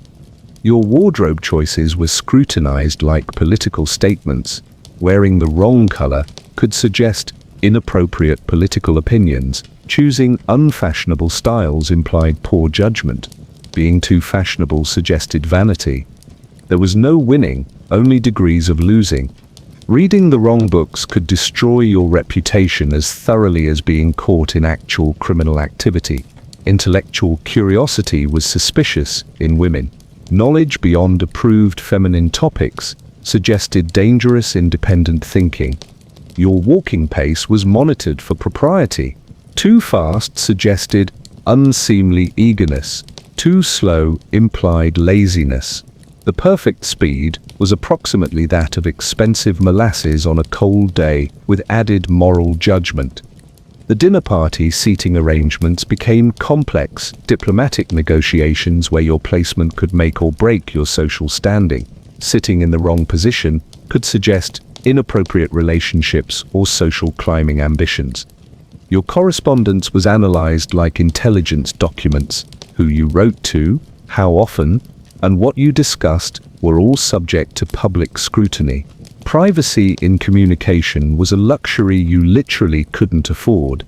Your wardrobe choices were scrutinized like political statements. Wearing the wrong color could suggest inappropriate political opinions. Choosing unfashionable styles implied poor judgment. Being too fashionable suggested vanity. There was no winning, only degrees of losing. Reading the wrong books could destroy your reputation as thoroughly as being caught in actual criminal activity. Intellectual curiosity was suspicious in women. Knowledge beyond approved feminine topics suggested dangerous independent thinking. Your walking pace was monitored for propriety. Too fast suggested unseemly eagerness. Too slow implied laziness. The perfect speed was approximately that of expensive molasses on a cold day with added moral judgment. The dinner party seating arrangements became complex, diplomatic negotiations where your placement could make or break your social standing. Sitting in the wrong position could suggest inappropriate relationships or social climbing ambitions. Your correspondence was analyzed like intelligence documents. Who you wrote to, how often, and what you discussed were all subject to public scrutiny. Privacy in communication was a luxury you literally couldn't afford.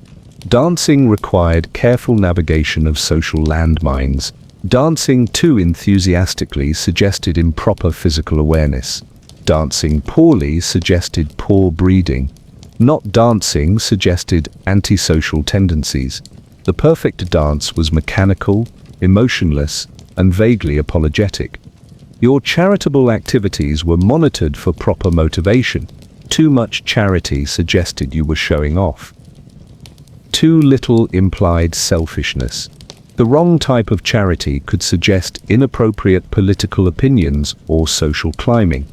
Dancing required careful navigation of social landmines. Dancing too enthusiastically suggested improper physical awareness. Dancing poorly suggested poor breeding. Not dancing suggested antisocial tendencies. The perfect dance was mechanical, emotionless, and vaguely apologetic. Your charitable activities were monitored for proper motivation. Too much charity suggested you were showing off. Too little implied selfishness. The wrong type of charity could suggest inappropriate political opinions or social climbing.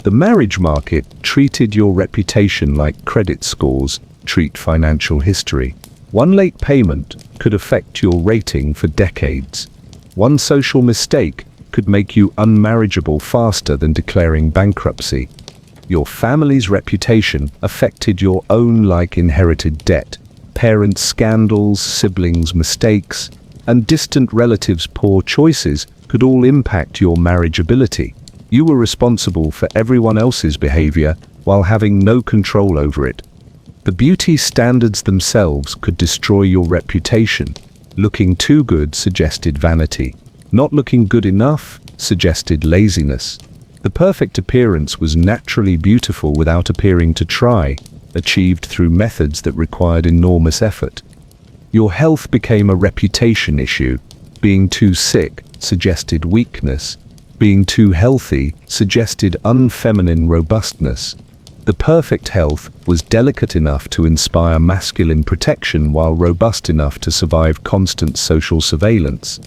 The marriage market treated your reputation like credit scores treat financial history. One late payment could affect your rating for decades. One social mistake could make you unmarriageable faster than declaring bankruptcy. Your family's reputation affected your own like inherited debt. Parents' scandals, siblings' mistakes, and distant relatives' poor choices could all impact your marriageability. You were responsible for everyone else's behavior while having no control over it. The beauty standards themselves could destroy your reputation. Looking too good suggested vanity. Not looking good enough suggested laziness. The perfect appearance was naturally beautiful without appearing to try, achieved through methods that required enormous effort. Your health became a reputation issue. Being too sick suggested weakness. Being too healthy suggested unfeminine robustness. The perfect health was delicate enough to inspire masculine protection while robust enough to survive constant social surveillance.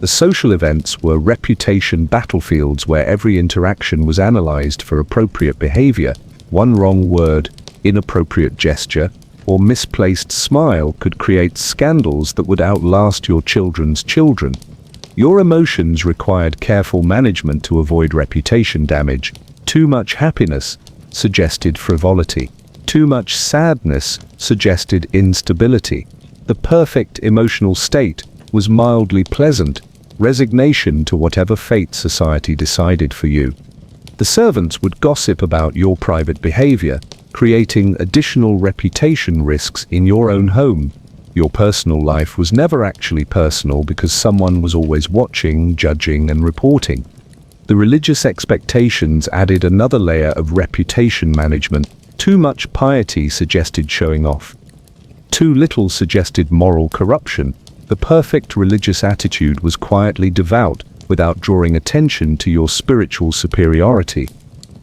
The social events were reputation battlefields where every interaction was analyzed for appropriate behavior. One wrong word, inappropriate gesture, or misplaced smile could create scandals that would outlast your children's children. Your emotions required careful management to avoid reputation damage. Too much happiness suggested frivolity. Too much sadness suggested instability. The perfect emotional state was mildly pleasant, resignation to whatever fate society decided for you. The servants would gossip about your private behavior, creating additional reputation risks in your own home. Your personal life was never actually personal because someone was always watching, judging, and reporting. The religious expectations added another layer of reputation management. Too much piety suggested showing off. Too little suggested moral corruption. The perfect religious attitude was quietly devout without drawing attention to your spiritual superiority.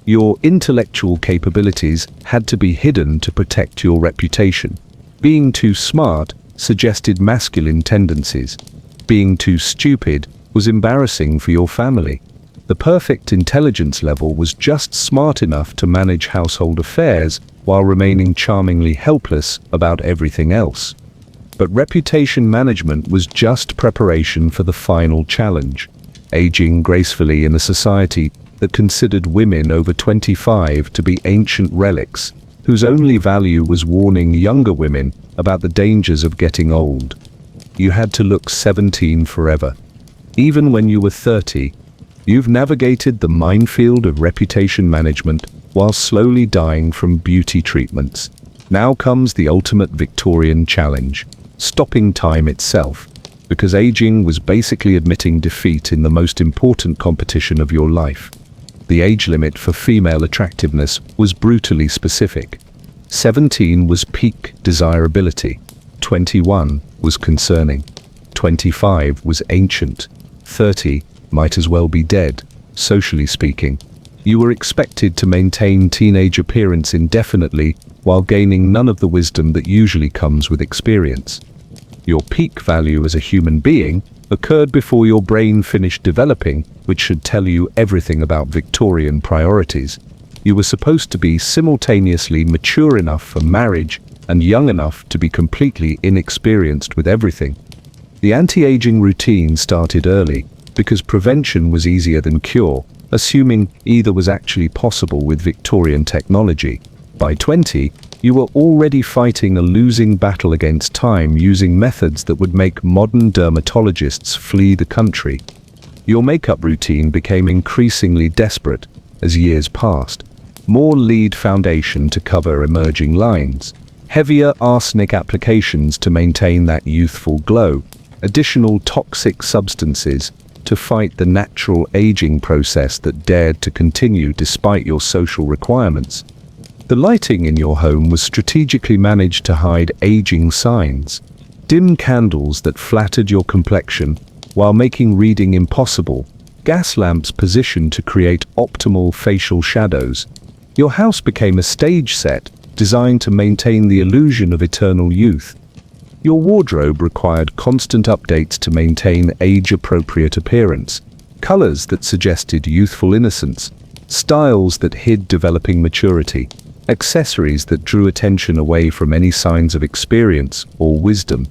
Your intellectual capabilities had to be hidden to protect your reputation. Being too smart suggested masculine tendencies. Being too stupid was embarrassing for your family. The perfect intelligence level was just smart enough to manage household affairs while remaining charmingly helpless about everything else. But reputation management was just preparation for the final challenge. Aging gracefully in a society that considered women over 25 to be ancient relics, whose only value was warning younger women about the dangers of getting old. You had to look 17 forever. Even when you were 30, you've navigated the minefield of reputation management while slowly dying from beauty treatments. Now comes the ultimate Victorian challenge, stopping time itself, because aging was basically admitting defeat in the most important competition of your life. The age limit for female attractiveness was brutally specific. 17 was peak desirability. 21 was concerning. 25 was ancient. 30 might as well be dead, socially speaking. You were expected to maintain teenage appearance indefinitely while gaining none of the wisdom that usually comes with experience. Your peak value as a human being occurred before your brain finished developing, which should tell you everything about Victorian priorities. You were supposed to be simultaneously mature enough for marriage and young enough to be completely inexperienced with everything. The anti-aging routine started early because prevention was easier than cure, assuming either was actually possible with Victorian technology. By 20, you were already fighting a losing battle against time using methods that would make modern dermatologists flee the country. Your makeup routine became increasingly desperate as years passed. More lead foundation to cover emerging lines. Heavier arsenic applications to maintain that youthful glow. Additional toxic substances to fight the natural aging process that dared to continue despite your social requirements. The lighting in your home was strategically managed to hide aging signs. Dim candles that flattered your complexion while making reading impossible. Gas lamps positioned to create optimal facial shadows. Your house became a stage set designed to maintain the illusion of eternal youth. Your wardrobe required constant updates to maintain age-appropriate appearance. Colors that suggested youthful innocence. Styles that hid developing maturity. Accessories that drew attention away from any signs of experience or wisdom.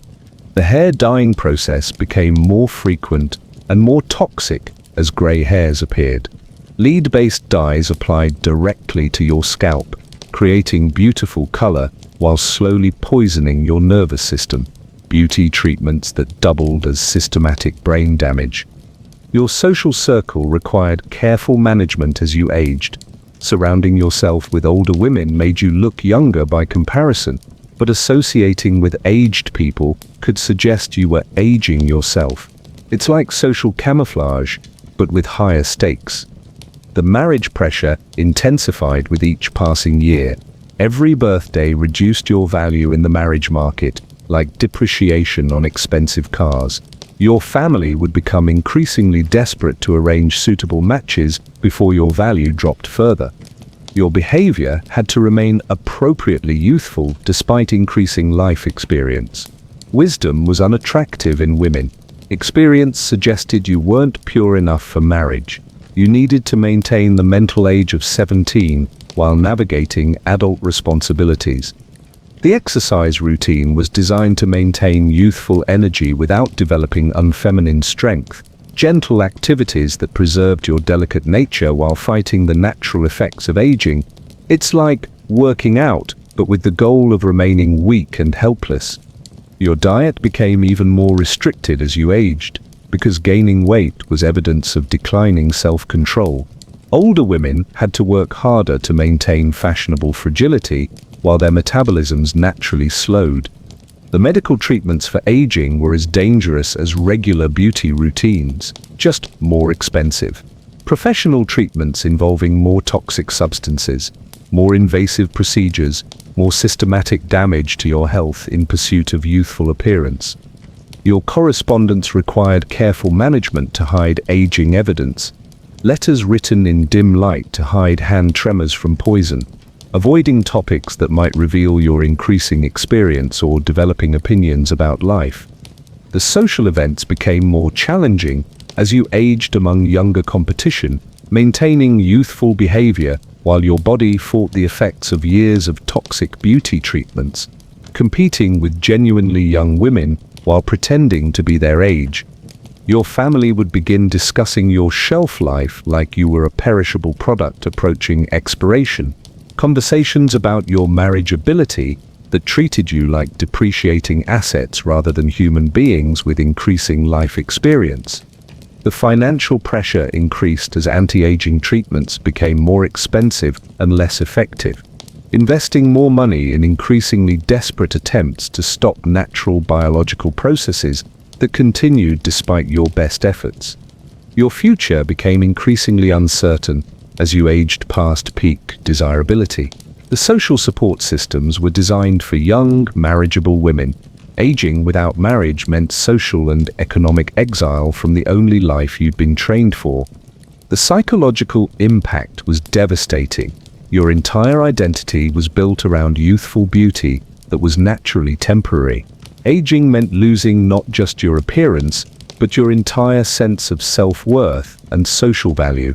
The hair dyeing process became more frequent and more toxic as gray hairs appeared. Lead-based dyes applied directly to your scalp, creating beautiful color while slowly poisoning your nervous system. Beauty treatments that doubled as systematic brain damage. Your social circle required careful management as you aged. Surrounding yourself with older women made you look younger by comparison, but associating with aged people could suggest you were aging yourself. It's like social camouflage, but with higher stakes. The marriage pressure intensified with each passing year. Every birthday reduced your value in the marriage market, like depreciation on expensive cars. Your family would become increasingly desperate to arrange suitable matches before your value dropped further. Your behavior had to remain appropriately youthful despite increasing life experience. Wisdom was unattractive in women. Experience suggested you weren't pure enough for marriage. You needed to maintain the mental age of 17 while navigating adult responsibilities. The exercise routine was designed to maintain youthful energy without developing unfeminine strength. Gentle activities that preserved your delicate nature while fighting the natural effects of aging. It's like working out, but with the goal of remaining weak and helpless. Your diet became even more restricted as you aged, because gaining weight was evidence of declining self-control. Older women had to work harder to maintain fashionable fragility, while their metabolisms naturally slowed. The medical treatments for aging were as dangerous as regular beauty routines, just more expensive. Professional treatments involving more toxic substances, more invasive procedures, more systematic damage to your health in pursuit of youthful appearance. Your correspondence required careful management to hide aging evidence. Letters written in dim light to hide hand tremors from poison. Avoiding topics that might reveal your increasing experience or developing opinions about life. The social events became more challenging as you aged among younger competition, maintaining youthful behavior while your body fought the effects of years of toxic beauty treatments, competing with genuinely young women while pretending to be their age. Your family would begin discussing your shelf life like you were a perishable product approaching expiration. Conversations about your marriageability that treated you like depreciating assets rather than human beings with increasing life experience. The financial pressure increased as anti-aging treatments became more expensive and less effective, investing more money in increasingly desperate attempts to stop natural biological processes that continued despite your best efforts. Your future became increasingly uncertain as you aged past peak desirability. The social support systems were designed for young, marriageable women. Aging without marriage meant social and economic exile from the only life you'd been trained for. The psychological impact was devastating. Your entire identity was built around youthful beauty that was naturally temporary. Aging meant losing not just your appearance, but your entire sense of self-worth and social value.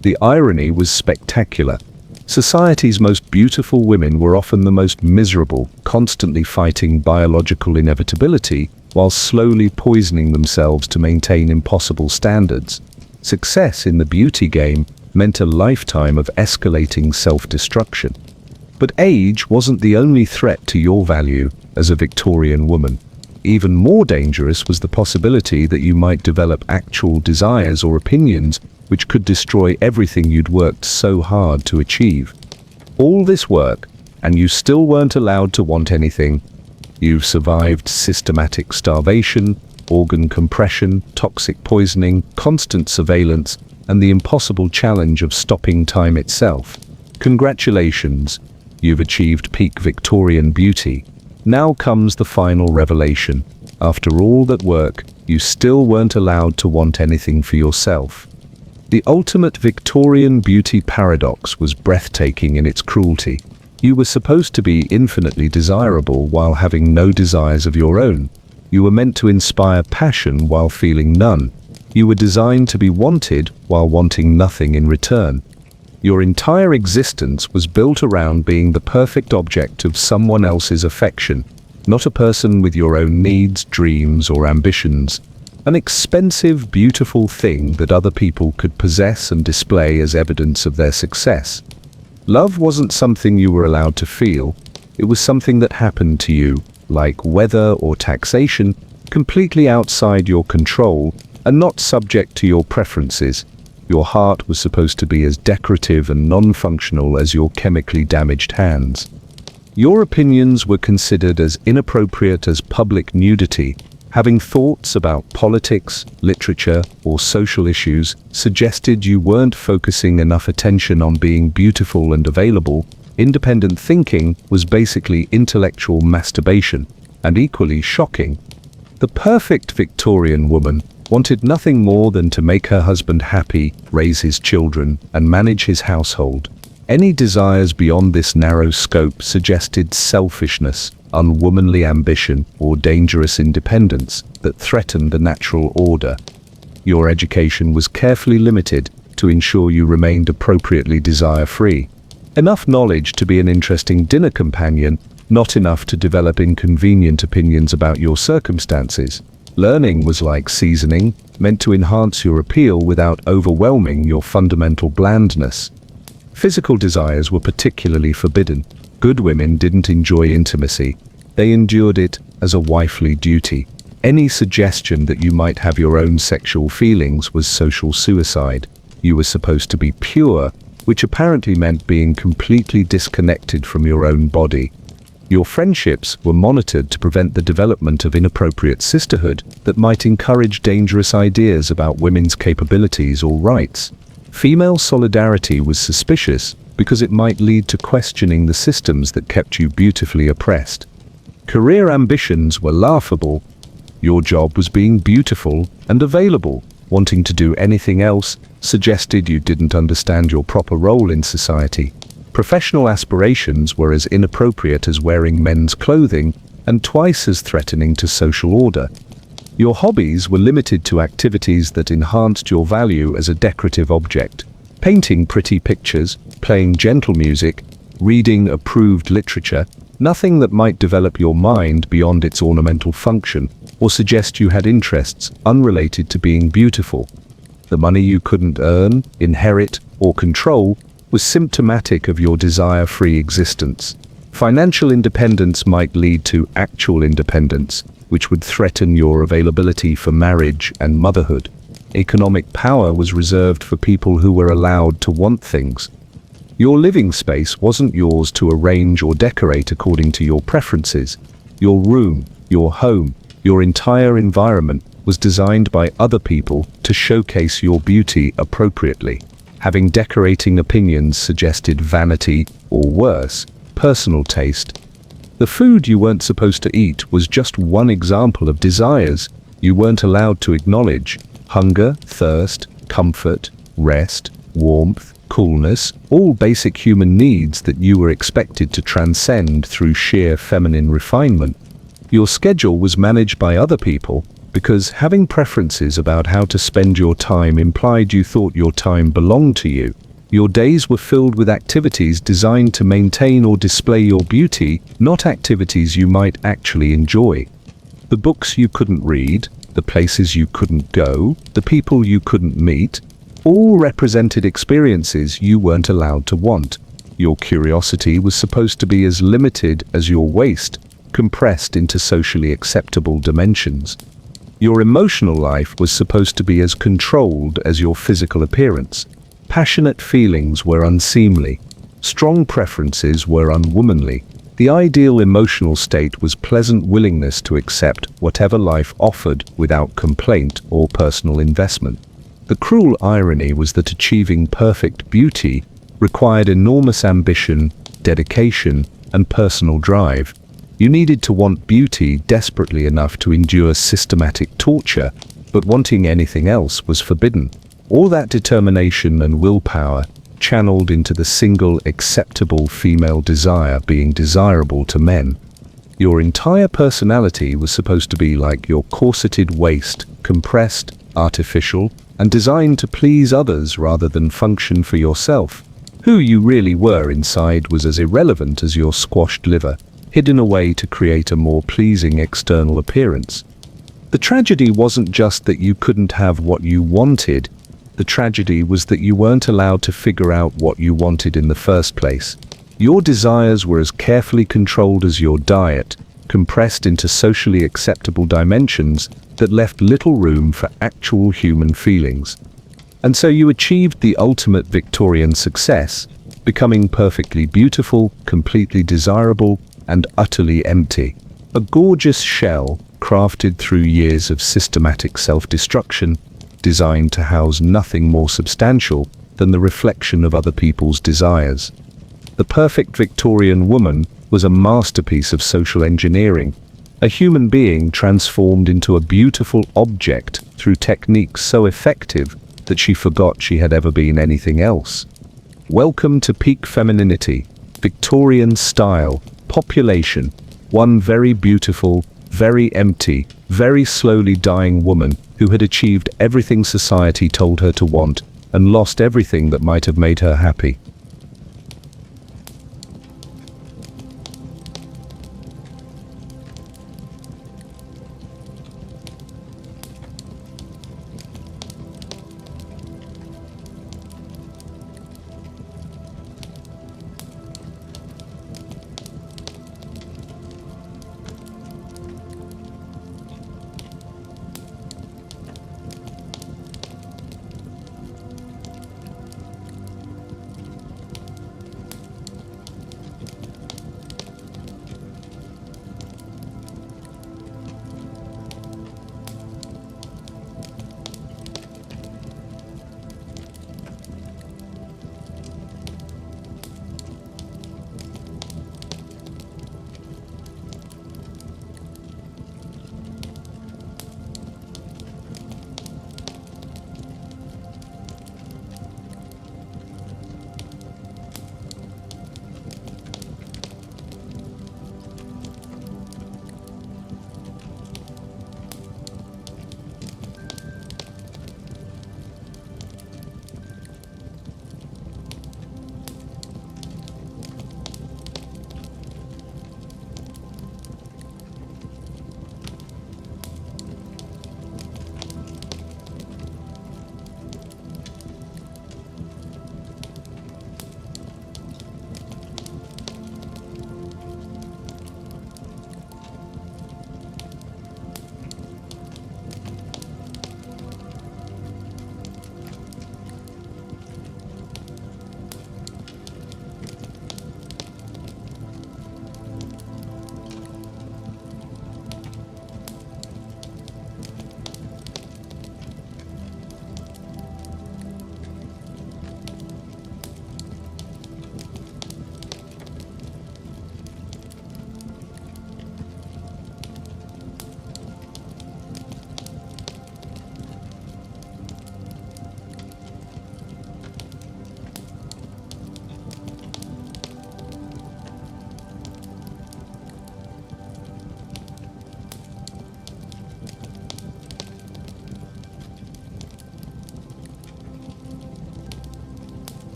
The irony was spectacular. Society's most beautiful women were often the most miserable, constantly fighting biological inevitability while slowly poisoning themselves to maintain impossible standards. Success in the beauty game meant a lifetime of escalating self-destruction. But age wasn't the only threat to your value as a Victorian woman. Even more dangerous was the possibility that you might develop actual desires or opinions which could destroy everything you'd worked so hard to achieve. All this work, and you still weren't allowed to want anything. You've survived systematic starvation, organ compression, toxic poisoning, constant surveillance, and the impossible challenge of stopping time itself. Congratulations, you've achieved peak Victorian beauty. Now comes the final revelation. After all that work, you still weren't allowed to want anything for yourself. The ultimate Victorian beauty paradox was breathtaking in its cruelty. You were supposed to be infinitely desirable while having no desires of your own. You were meant to inspire passion while feeling none. You were designed to be wanted while wanting nothing in return. Your entire existence was built around being the perfect object of someone else's affection, not a person with your own needs, dreams, or ambitions. an expensive, beautiful thing that other people could possess and display as evidence of their success. Love wasn't something you were allowed to feel. It was something that happened to you, like weather or taxation, completely outside your control and not subject to your preferences. Your heart was supposed to be as decorative and non-functional as your chemically damaged hands. Your opinions were considered as inappropriate as public nudity. Having thoughts about politics, literature, or social issues suggested you weren't focusing enough attention on being beautiful and available. Independent thinking was basically intellectual masturbation, and equally shocking. The perfect Victorian woman wanted nothing more than to make her husband happy, raise his children, and manage his household. Any desires beyond this narrow scope suggested selfishness, unwomanly ambition, or dangerous independence that threatened the natural order. Your education was carefully limited to ensure you remained appropriately desire-free. Enough knowledge to be an interesting dinner companion, not enough to develop inconvenient opinions about your circumstances. Learning was like seasoning, meant to enhance your appeal without overwhelming your fundamental blandness. Physical desires were particularly forbidden. Good women didn't enjoy intimacy. They endured it as a wifely duty. Any suggestion that you might have your own sexual feelings was social suicide. You were supposed to be pure, which apparently meant being completely disconnected from your own body. Your friendships were monitored to prevent the development of inappropriate sisterhood that might encourage dangerous ideas about women's capabilities or rights. Female solidarity was suspicious because it might lead to questioning the systems that kept you beautifully oppressed. Career ambitions were laughable. Your job was being beautiful and available. Wanting to do anything else suggested you didn't understand your proper role in society. Professional aspirations were as inappropriate as wearing men's clothing and twice as threatening to social order. Your hobbies were limited to activities that enhanced your value as a decorative object. Painting pretty pictures, playing gentle music, reading approved literature, nothing that might develop your mind beyond its ornamental function or suggest you had interests unrelated to being beautiful. The money you couldn't earn, inherit, or control was symptomatic of your desire-free existence. Financial independence might lead to actual independence, which would threaten your availability for marriage and motherhood. Economic power was reserved for people who were allowed to want things. Your living space wasn't yours to arrange or decorate according to your preferences. Your room, your home, your entire environment was designed by other people to showcase your beauty appropriately. Having decorating opinions suggested vanity, or worse, personal taste. The food you weren't supposed to eat was just one example of desires you weren't allowed to acknowledge. Hunger, thirst, comfort, rest, warmth, coolness, all basic human needs that you were expected to transcend through sheer feminine refinement. Your schedule was managed by other people because having preferences about how to spend your time implied you thought your time belonged to you. Your days were filled with activities designed to maintain or display your beauty, not activities you might actually enjoy. The books you couldn't read, the places you couldn't go, the people you couldn't meet, all represented experiences you weren't allowed to want. Your curiosity was supposed to be as limited as your waist, compressed into socially acceptable dimensions. Your emotional life was supposed to be as controlled as your physical appearance. Passionate feelings were unseemly. Strong preferences were unwomanly. The ideal emotional state was pleasant willingness to accept whatever life offered without complaint or personal investment. The cruel irony was that achieving perfect beauty required enormous ambition, dedication, and personal drive. You needed to want beauty desperately enough to endure systematic torture, but wanting anything else was forbidden. All that determination and willpower channeled into the single acceptable female desire being desirable to men. Your entire personality was supposed to be like your corseted waist, compressed, artificial, and designed to please others rather than function for yourself. Who you really were inside was as irrelevant as your squashed liver, hidden away to create a more pleasing external appearance. The tragedy wasn't just that you couldn't have what you wanted. The tragedy was that you weren't allowed to figure out what you wanted in the first place. Your desires were as carefully controlled as your diet, compressed into socially acceptable dimensions that left little room for actual human feelings. And so you achieved the ultimate Victorian success, becoming perfectly beautiful, completely desirable, and utterly empty. A gorgeous shell crafted through years of systematic self-destruction, designed to house nothing more substantial than the reflection of other people's desires. The perfect Victorian woman was a masterpiece of social engineering, a human being transformed into a beautiful object through techniques so effective that she forgot she had ever been anything else. Welcome to peak femininity, Victorian style, population, one very beautiful, very empty, very slowly dying woman who had achieved everything society told her to want and lost everything that might have made her happy.